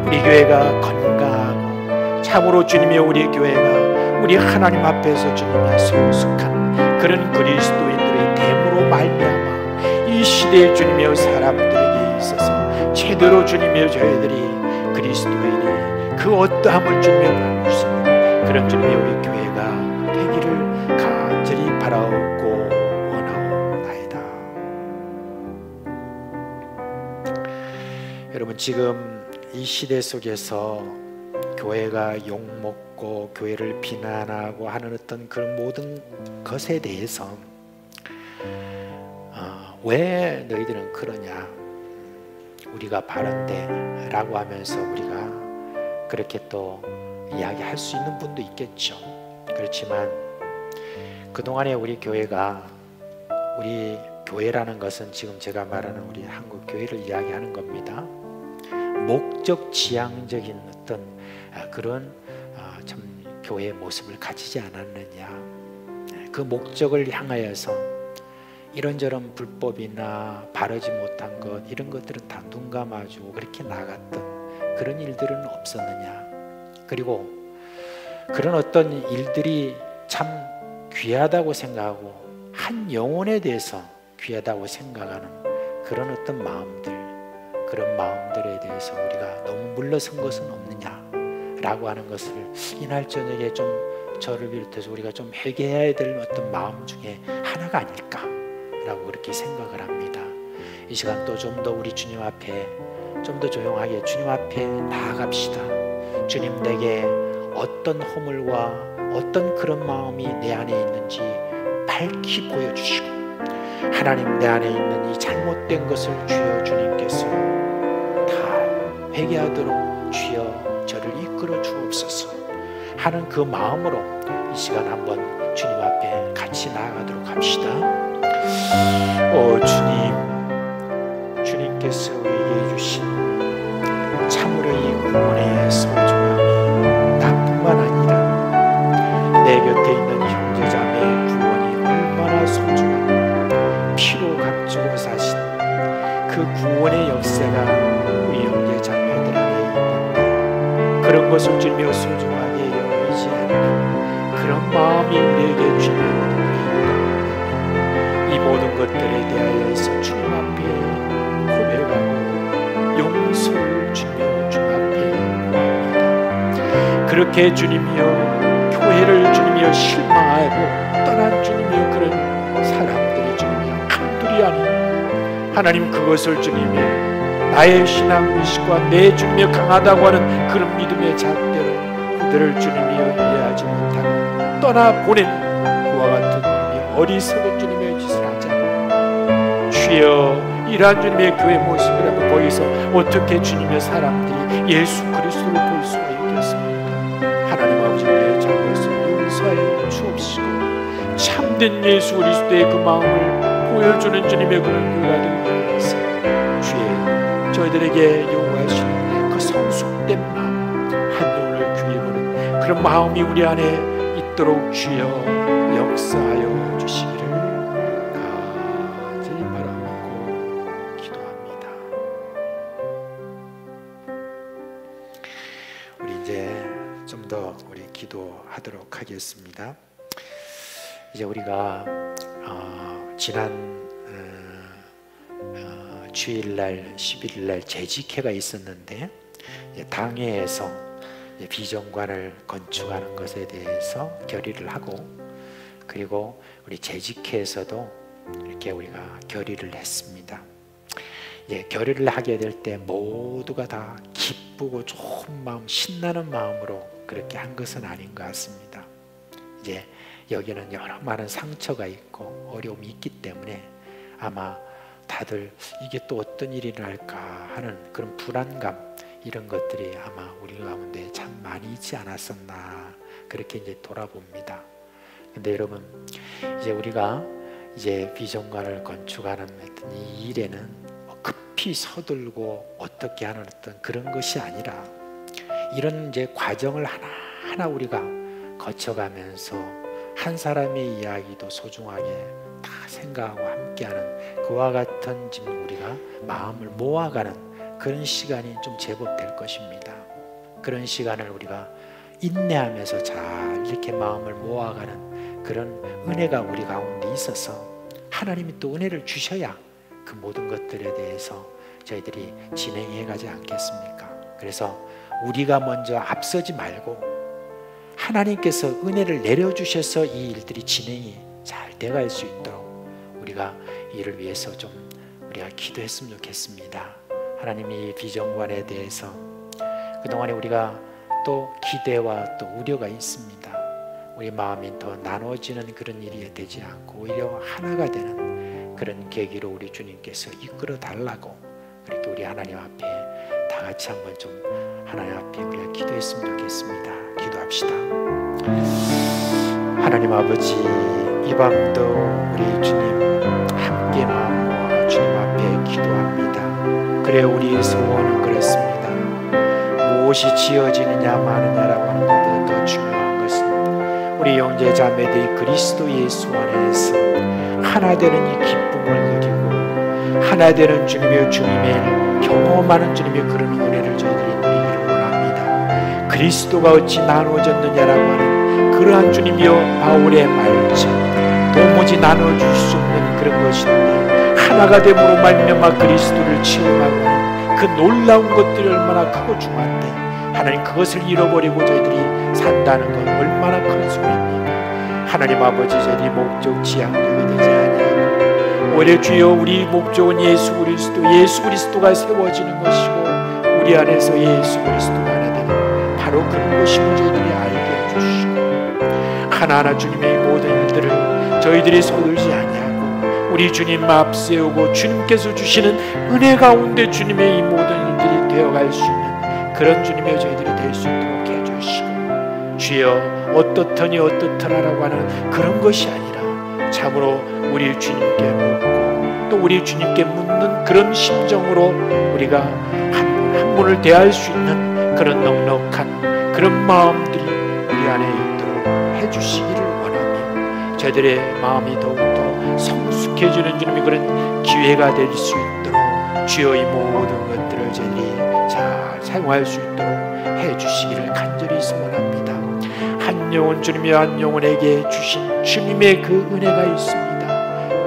우리 교회가 건강하고 참으로 주님의 우리 교회가 우리 하나님 앞에서 주님의 성숙한 그런 그리스도인들의 됨으로 말미암아 이 시대의 주님의 사람들에게 있어서 제대로 주님의 저희들이 그리스도인이 그 어떠함을 주님의 보여줄 수 있는 그런 주님의 우리 교회가 되기를 간절히 바라옵고 원하옵나이다. 여러분, 지금 이 시대 속에서 교회가 욕먹고 교회를 비난하고 하는 그런 모든 것에 대해서 왜 너희들은 그러냐, 우리가 바른데 라고 하면서 우리가 그렇게 또 이야기할 수 있는 분도 있겠죠. 그렇지만 그동안에 우리 교회가, 우리 교회라는 것은 지금 제가 말하는 우리 한국 교회를 이야기하는 겁니다. 목적 지향적인 그런 참 교회의 모습을 가지지 않았느냐, 그 목적을 향하여서 이런저런 불법이나 바르지 못한 것 이런 것들은 다 눈 감아주고 그렇게 나갔던 그런 일들은 없었느냐. 그리고 그런 어떤 일들이 참 귀하다고 생각하고 한 영혼에 대해서 귀하다고 생각하는 그런 어떤 마음들, 그런 마음들에 대해서 우리가 너무 물러선 것은 없느냐라고 하는 것을 이날 저녁에 좀 저를 비롯해서 우리가 좀 회개해야 될 어떤 마음 중에 하나가 아닐까라고 그렇게 생각을 합니다. 이 시간 또 좀 더 우리 주님 앞에 좀 더 조용하게 주님 앞에 나아갑시다. 주님, 내게 어떤 허물과 어떤 그런 마음이 내 안에 있는지 밝히 보여주시고, 하나님, 내 안에 있는 이 잘못된 것을 주여 주님께서 다 회개하도록 주여 저를 이끌어 주옵소서 하는 그 마음으로 이 시간 한번 주님 앞에 같이 나아가도록 합시다. 오 주님, 주님께서 우리에게 주신 참으로 이 구원의 소중함이 나뿐만 아니라 내 곁에 있는 형제자매의 구원이 얼마나 소중함, 피로 값주고 사신 그 구원의 역사가 우리 형제자매들 안에 있는데, 그런 것을 주며 소중하게 여기지 않는 그런 마음이 우리에게 주님으로 있다. 이 모든 것들에 대하여서 주님 앞에 고백하고 용서를 주며 주님 앞에 구합니다. 그렇게 주님이여 교회를 주님이여 실망하고 떠난 주님이여 그런 사람들이 주님이여 한둘이 아니, 하나님 그것을 주님이여 나의 신앙 의식과 내 주님이여 강하다고 하는 그런 믿음의 잣대로 그들을 주님이여 이해하지 못하고 떠나보내는 그와 같은 주님이여 어리석은 주님의 짓을 하자고. 주여, 이러한 주님의 교회 모습이라면 거기서 어떻게 주님의 사람들이 예수 그리스도를 볼 수가 있겠습니까? 하나님 아버지, 우리의 잘못을 용서하여 주옵시고 참된 예수 그리스도의 그 마음을 보여주는 주님의 그런 교회가 되기 위해서 주의 저희들에게 요구하시는 그 성숙된 마음, 한 영혼을 귀히 보는 그런 마음이 우리 안에 있도록 주여 역사하여 주시기를 간절히 바라고 기도합니다. 우리 이제 좀 더 우리 기도하도록 하겠습니다. 이제 우리가 지난 주일날 11일날 재직회가 있었는데, 당회에서 비전관을 건축하는 것에 대해서 결의를 하고, 그리고 우리 재직회에서도 이렇게 우리가 결의를 했습니다. 결의를 하게 될 때 모두가 다 기쁘고 좋은 마음, 신나는 마음으로 그렇게 한 것은 아닌 것 같습니다. 이제 여기는 여러 많은 상처가 있고 어려움이 있기 때문에 아마 다들 이게 또 어떤 일이 날까 하는 그런 불안감, 이런 것들이 아마 우리 가운데 참 많이 있지 않았었나 그렇게 이제 돌아봅니다. 근데 여러분, 이제 우리가 이제 비전관을 건축하는 어떤 이 일에는 급히 서둘고 어떻게 하는 어떤 그런 것이 아니라, 이런 이제 과정을 하나하나 우리가 거쳐가면서 한 사람의 이야기도 소중하게 다 생각하고 함께하는 그와 같은 지금 우리가 마음을 모아가는 그런 시간이 좀 제법 될 것입니다. 그런 시간을 우리가 인내하면서 잘 이렇게 마음을 모아가는 그런 은혜가 우리 가운데 있어서 하나님이 또 은혜를 주셔야 그 모든 것들에 대해서 저희들이 진행해 가지 않겠습니까? 그래서 우리가 먼저 앞서지 말고 하나님께서 은혜를 내려주셔서 이 일들이 진행이 잘 돼갈 수 있도록 우리가 이를 위해서 좀 우리가 기도했으면 좋겠습니다. 하나님이 비전관에 대해서 그동안에 우리가 또 기대와 또 우려가 있습니다. 우리 마음이 더 나눠지는 그런 일이 되지 않고 오히려 하나가 되는 그런 계기로 우리 주님께서 이끌어 달라고 그렇게 우리 하나님 앞에 다 같이 한번 좀 하나님 앞에 우리가 기도했으면 좋겠습니다. 기도합시다. 하나님 아버지, 이 밤도 우리 주님 함께 마음 모아 주님 앞에 기도합니다. 그래, 우리의 소원은 그렇습니다. 무엇이 지어지느냐 마느냐라고 하는 것보다 더 중요한 것은 우리 형제 자매들이 그리스도 예수 안에서 하나 되는 이 기쁨을 누리고 하나 되는 주님의 경험하는 주님의 그런 은혜를 저희들이 누리기를 원합니다. 그리스도가 어찌 나누어졌느냐라고 하는 그러한 주님이여 바울의 말처럼 도무지 나눠줄 수 없는 그런 것인데 하나가 됨으로 말미암아 그리스도를 체험하고 하는 그 놀라운 것들이 얼마나 크고 중한데 하나님 그것을 잃어버리고 저희들이 산다는 건 얼마나 큰 소리입니까? 하나님 아버지 저희들이 목적 지향적이 되지 아니하고 오히려 주여 우리 목적은 예수 그리스도가 세워지는 것이고 우리 안에서 예수 그리스도가 하나 되는 바로 그런 것임을 저희들이 알게 해주시고 하나하나 주님의 모든 일들을 저희들이 서둘지 아니하고 우리 주님 앞세우고 주님께서 주시는 은혜 가운데 주님의 이 모든 일들이 되어갈 수 있는 그런 주님의 저희들이 될 수 있도록 해주시고 주여 어떻더니 어떻더라라고 하는 그런 것이 아니라 참으로 우리 주님께 묻고 또 우리 주님께 묻는 그런 심정으로 우리가 한 분 한 분을 대할 수 있는 그런 넉넉한 그런 마음들이 우리 안에 있도록 해주시기를 원하며 저희들의 마음이 더욱더 성숙해지는 주님의 그런 기회가 될 수 있도록 주여 이 모든 것들을 저희들이 잘 사용할 수 있도록 해주시기를 간절히 소원합니다. 한 영혼 주님이 한 영혼에게 주신 주님의 그 은혜가 있습니다.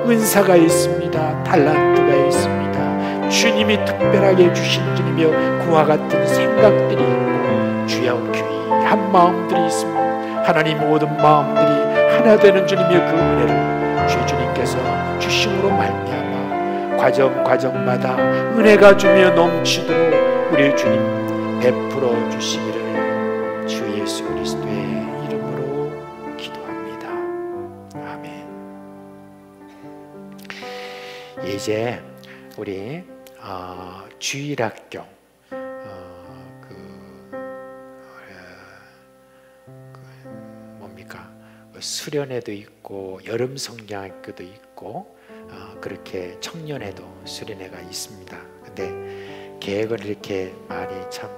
은사가 있습니다. 달란트가 있습니다. 주님이 특별하게 주신 주님이여 그와 같은 생각들이 있고 주여 귀한 마음들이 있습니다. 하나님 모든 마음들이 하나 되는 주님의 그 은혜를 주님께서 주심으로 말미암아 과정마다 은혜가 주며 넘치도록 우리 주님 베풀어 주시기를 주 예수 그리스도의 이름으로 기도합니다. 아멘. 이제 우리 주일학교 수련회도 있고 여름 성경학교도 있고 그렇게 청년회도 수련회가 있습니다. 근데 계획을 이렇게 많이 참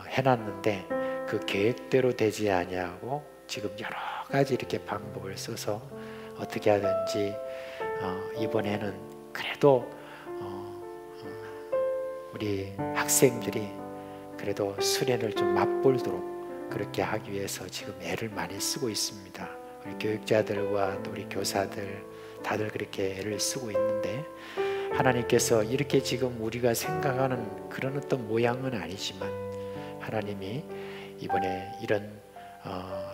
해놨는데 그 계획대로 되지 아니하고 지금 여러 가지 이렇게 방법을 써서 어떻게 하든지 이번에는 그래도 우리 학생들이 그래도 수련을 좀 맛보도록 그렇게 하기 위해서 지금 애를 많이 쓰고 있습니다. 우리 교육자들과 또 우리 교사들 다들 그렇게 애를 쓰고 있는데 하나님께서 이렇게 지금 우리가 생각하는 그런 어떤 모양은 아니지만 하나님이 이번에 이런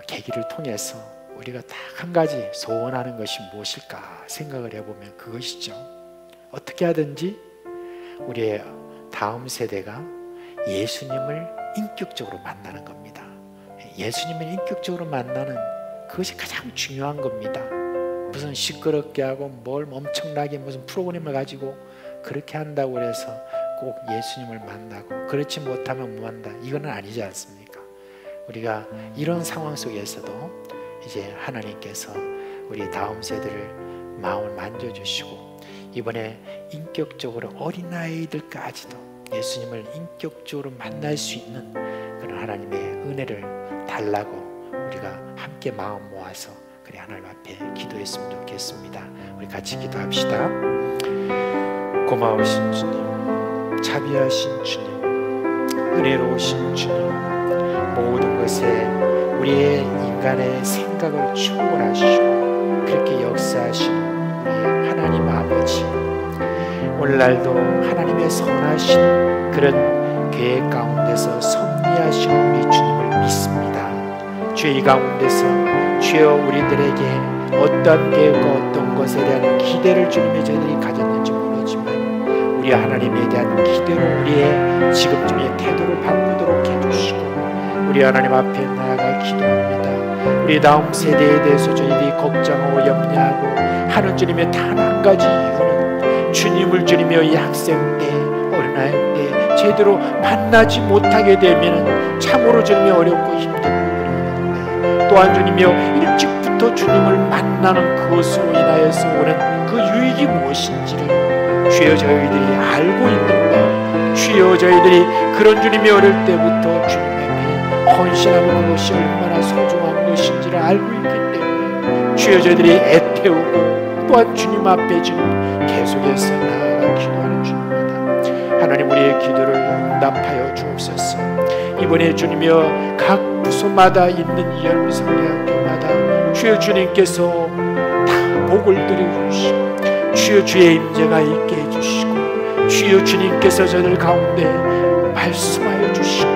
계기를 통해서 우리가 딱 한 가지 소원하는 것이 무엇일까 생각을 해보면 그것이죠. 어떻게 하든지 우리의 다음 세대가 예수님을 인격적으로 만나는 겁니다. 예수님을 인격적으로 만나는 그것이 가장 중요한 겁니다. 무슨 시끄럽게 하고 뭘 엄청나게 무슨 프로그램을 가지고 그렇게 한다고 해서 꼭 예수님을 만나고 그렇지 못하면 뭐 한다 이거는 아니지 않습니까? 우리가 이런 상황 속에서도 이제 하나님께서 우리 다음 세대를 마음을 만져주시고 이번에 인격적으로 어린아이들까지도 예수님을 인격적으로 만날 수 있는 그런 하나님의 은혜를 달라고 우리가 함께 마음 모아서 그래 하나님 앞에 기도했으면 좋겠습니다. 우리 같이 기도합시다. 고마우신 주님, 자비하신 주님, 은혜로우신 주님, 모든 것에 우리의 인간의 생각을 초월하시고 그렇게 역사하시는 우리 하나님 아버지, 오늘날도 하나님의 선하신 그런 계획 가운데서 섭리하신 우리 주님을 믿습니다. 주의 가운데서 주여 우리들에게 어떤 계획과 어떤 것에 대한 기대를 주님의 저희들이 가졌는지 모르지만 우리 하나님에 대한 기대로 우리의 지금쯤의 태도를 바꾸도록 해주시고 우리 하나님 앞에 나아가 기도합니다. 우리 다음 세대에 대해서 저희들이 걱정하고 염려하고 하는 주님의 단 한 가지 이유는 주님을 주님의 이 학생 때 어린아이 때 제대로 만나지 못하게 되면 참으로 주님이 어렵고 힘들고 그러는데 또한 주님이여 일찍부터 주님을 만나는 그것으로 인하여서 오는 그 유익이 무엇인지를 주여 저희들이 알고 있는 것 주여 저희들이 그런 주님이 어릴 때부터 주님 앞에 헌신하는 그것이 얼마나 소중한 것인지를 알고 있기 때문에 주여 저희들이 애태우고 또한 주님 앞에 지금 계속해서 나아가 기도하는 주님입니다. 하나님 우리의 기도를 응답하여 주옵소서. 이번에 주님이여 각 부서마다 있는 이 열무 성경학교마다 주여 주님께서 다 복을 드려주시고 주여 주의 임재가 있게 해주시고 주여 주님께서 저들 가운데 말씀하여 주시고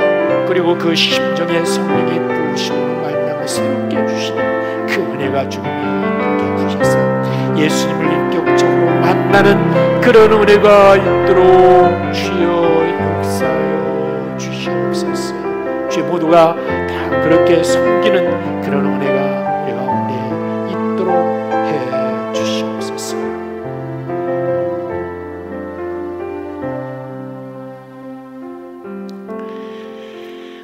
그리고 그 심정에 성령의 부으심으로 말미암아 새롭게 해주시는 그 은혜가 주님이 있게 하셔서 예수님을 인격적으로 만나는 그런 은혜가 있도록 주여 역사하여 주시옵소서. 주여 모두가 다 그렇게 섬기는 그런 은혜가 우리 가운데 있도록 해 주시옵소서.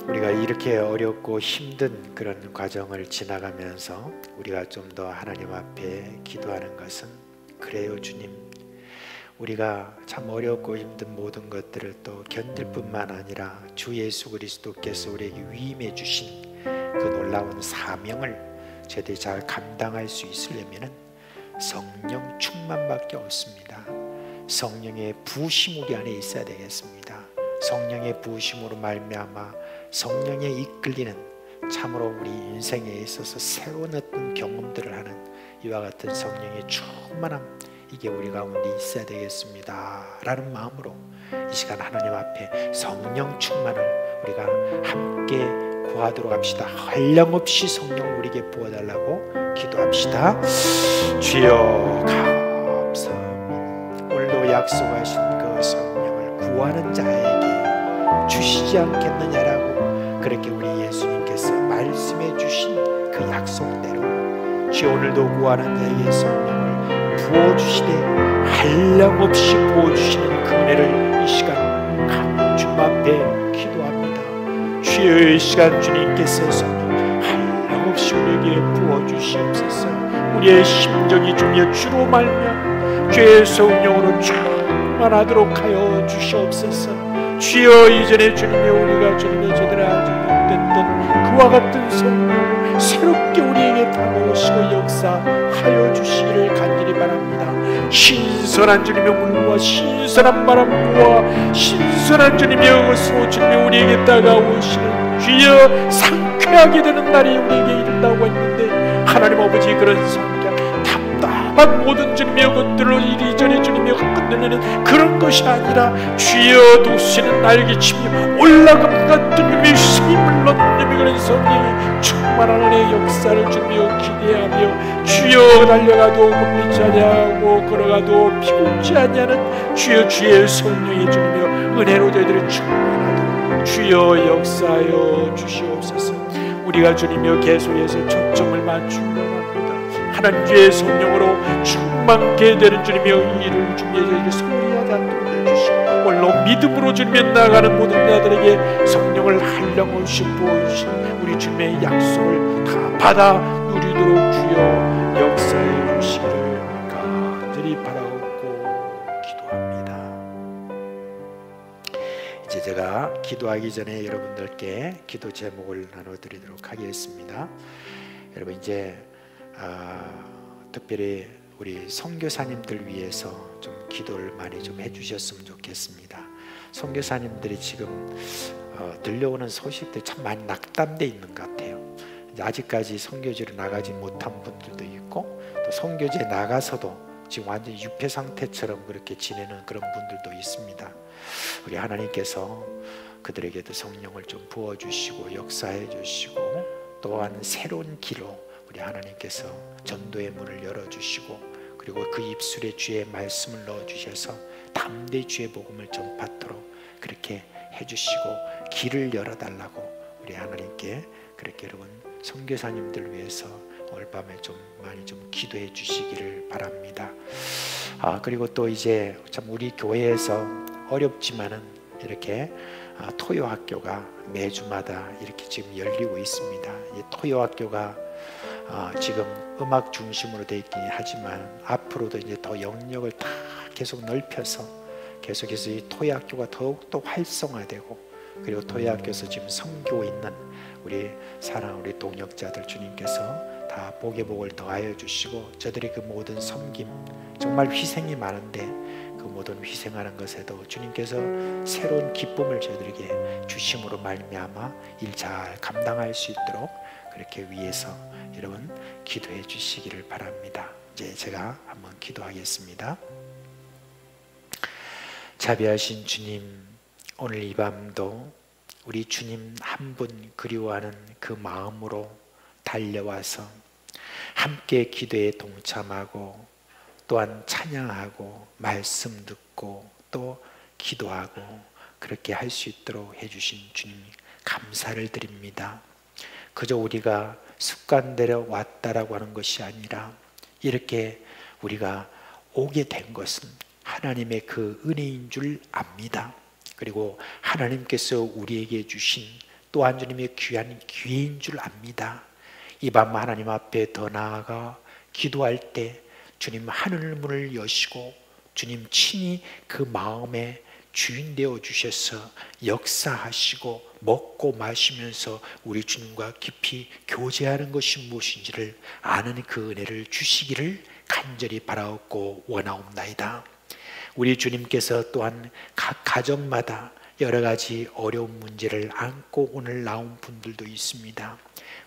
우리가 이렇게 어렵고 힘든 그런 과정을 지나가면서 우리가 좀 더 하나님 앞에 기도하는 것은 그래요 주님, 우리가 참 어렵고 힘든 모든 것들을 또 견딜 뿐만 아니라 주 예수 그리스도께서 우리에게 위임해 주신 그 놀라운 사명을 제대로 잘 감당할 수 있으려면 성령 충만밖에 없습니다. 성령의 부으심 우리 안에 있어야 되겠습니다. 성령의 부으심으로 말미암아 성령에 이끌리는 참으로 우리 인생에 있어서 새로운 어떤 경험들을 하는 이와 같은 성령의 충만함, 이게 우리 가운데 있어야 되겠습니다 라는 마음으로 이 시간 하나님 앞에 성령 충만을 우리가 함께 구하도록 합시다. 한량없이 성령을 우리에게 부어달라고 기도합시다. 주여 감사합니다. 오늘도 약속하신 그 성령을 구하는 자에게 주시지 않겠느냐라고 그렇게 우리 예수님께서 말씀해 주신 그 약속대로 주여 오늘도 구하는 자에게 성령을 부어주시되 한량없이 부어주시는 그 은혜를 이 시간 각 주님 앞에 기도합니다. 주여 이 시간 주님께서 성령 한량없이 우리에게 부어주시옵소서. 우리의 심정이 주여 주로 말미암아 주의 성령으로 충만하도록 하여 주시옵소서. 주여 이전에 주님의 우리가 주님의 제대로 알지 못했던 그와 같은 성령을 새롭게 우리에게 다가오시고 역사하여 주시기를 간절히 바랍니다. 신선한 주님의 물과 신선한 바람과 신선한 주님의 의으로 주님이 우리에게 다가오시는 주여 상쾌하게 되는 날이 우리에게 이른다고 했는데 하나님 아버지 그런 성경 답답한 모든 주님의 것들로 이리저리 주님의 흔들리는 그런 것이 아니라 주여 도시는 날개치며 올라감과 주님의 힘을 넣는 그런 성령이 충만한 은혜의 역사를 주며 기대하며 주여 달려가도 멈추지 아니하고 걸어가도 피곤치 아니하는 주여 주의 성령이 주며 은혜로 저희들을 충만하도록 주여 역사하여 주시옵소서. 우리가 주님여 계속해서 초점을 맞추려 합니다. 하나님 주의 성령으로 충만케 되는 주님의 일을 주님의 저에게 소리하지 않도록 해주시고 오늘로 믿음으로 주님의 나아가는 모든 자들에게 성령을 한량없이 부어주신 우리 주님의 약속을 다 받아 누리도록 주여 역사해 주시기를 간절히 바라옵고 기도합니다. 이제 제가 기도하기 전에 여러분들께 기도 제목을 나눠드리도록 하겠습니다. 여러분 이제 특별히 우리 선교사님들 위해서 좀 기도를 많이 좀 해주셨으면 좋겠습니다. 선교사님들이 지금 들려오는 소식들이 참 많이 낙담돼 있는 것 같아요. 이제 아직까지 선교지로 나가지 못한 분들도 있고 또 선교지에 나가서도 지금 완전 유폐 상태처럼 그렇게 지내는 그런 분들도 있습니다. 우리 하나님께서 그들에게도 성령을 좀 부어주시고 역사해 주시고 또한 새로운 길로 우리 하나님께서 전도의 문을 열어주시고 그리고 그 입술에 주의 말씀을 넣어주셔서 담대히 주의 복음을 전파토록 그렇게 해주시고 길을 열어달라고 우리 하나님께 그렇게 여러분 선교사님들 위해서 오늘 밤에 좀 많이 좀 기도해 주시기를 바랍니다. 그리고 또 이제 참 우리 교회에서 어렵지만은 이렇게 토요학교가 매주마다 이렇게 지금 열리고 있습니다. 이 토요학교가 지금 음악 중심으로 되어 있긴 하지만 앞으로도 이제 더 영역을 다 계속 넓혀서 계속해서 이 토요학교가 더욱더 활성화되고 그리고 토해학교에서 지금 섬기고 있는 우리 사랑 우리 동역자들 주님께서 다 복의 복을 더하여 주시고 저들의 그 모든 섬김 정말 희생이 많은데 그 모든 희생하는 것에도 주님께서 새로운 기쁨을 저들에게 주심으로 말미암아 일 잘 감당할 수 있도록 그렇게 위해서 여러분 기도해 주시기를 바랍니다. 이제 제가 한번 기도하겠습니다. 자비하신 주님, 오늘 이 밤도 우리 주님 한 분 그리워하는 그 마음으로 달려와서 함께 기도에 동참하고 또한 찬양하고 말씀 듣고 또 기도하고 그렇게 할 수 있도록 해주신 주님 감사를 드립니다. 그저 우리가 습관대로 왔다라고 하는 것이 아니라 이렇게 우리가 오게 된 것은 하나님의 그 은혜인 줄 압니다. 그리고 하나님께서 우리에게 주신 또한 주님의 귀한 기회인 줄 압니다. 이 밤 하나님 앞에 더 나아가 기도할 때 주님 하늘 문을 여시고 주님 친히 그 마음에 주인 되어 주셔서 역사하시고 먹고 마시면서 우리 주님과 깊이 교제하는 것이 무엇인지를 아는 그 은혜를 주시기를 간절히 바라옵고 원하옵나이다. 우리 주님께서 또한 각 가정마다 여러 가지 어려운 문제를 안고 오늘 나온 분들도 있습니다.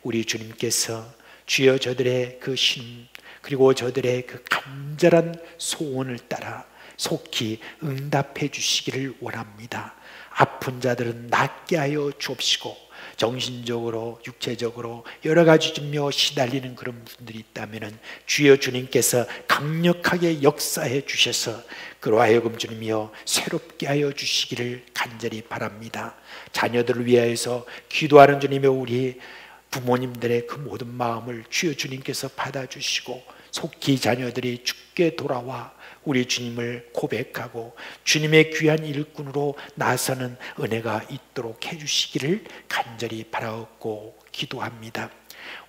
우리 주님께서 주여 저들의 그 신 그리고 저들의 그 간절한 소원을 따라 속히 응답해 주시기를 원합니다. 아픈 자들은 낫게 하여 주옵시고 정신적으로 육체적으로 여러 가지 중며 시달리는 그런 분들이 있다면 주여 주님께서 강력하게 역사해 주셔서 그로 하여금 주님이여 새롭게 하여 주시기를 간절히 바랍니다. 자녀들을 위하여서 기도하는 주님의 우리 부모님들의 그 모든 마음을 주여 주님께서 받아주시고 속히 자녀들이 주께 돌아와 우리 주님을 고백하고 주님의 귀한 일꾼으로 나서는 은혜가 있도록 해주시기를 간절히 바라옵고 기도합니다.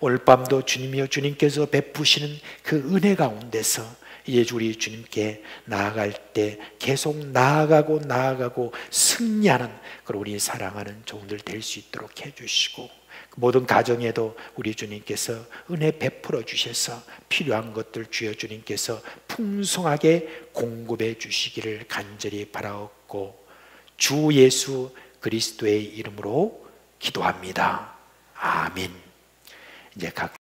오늘 밤도 주님이여 주님께서 베푸시는 그 은혜 가운데서 이제 우리 주님께 나아갈 때 계속 나아가고 승리하는 그런 우리 사랑하는 종들 될 수 있도록 해주시고 모든 가정에도 우리 주님께서 은혜 베풀어 주셔서 필요한 것들 주여 주님께서 풍성하게 공급해 주시기를 간절히 바라옵고 주 예수 그리스도의 이름으로 기도합니다. 아멘. 이제 각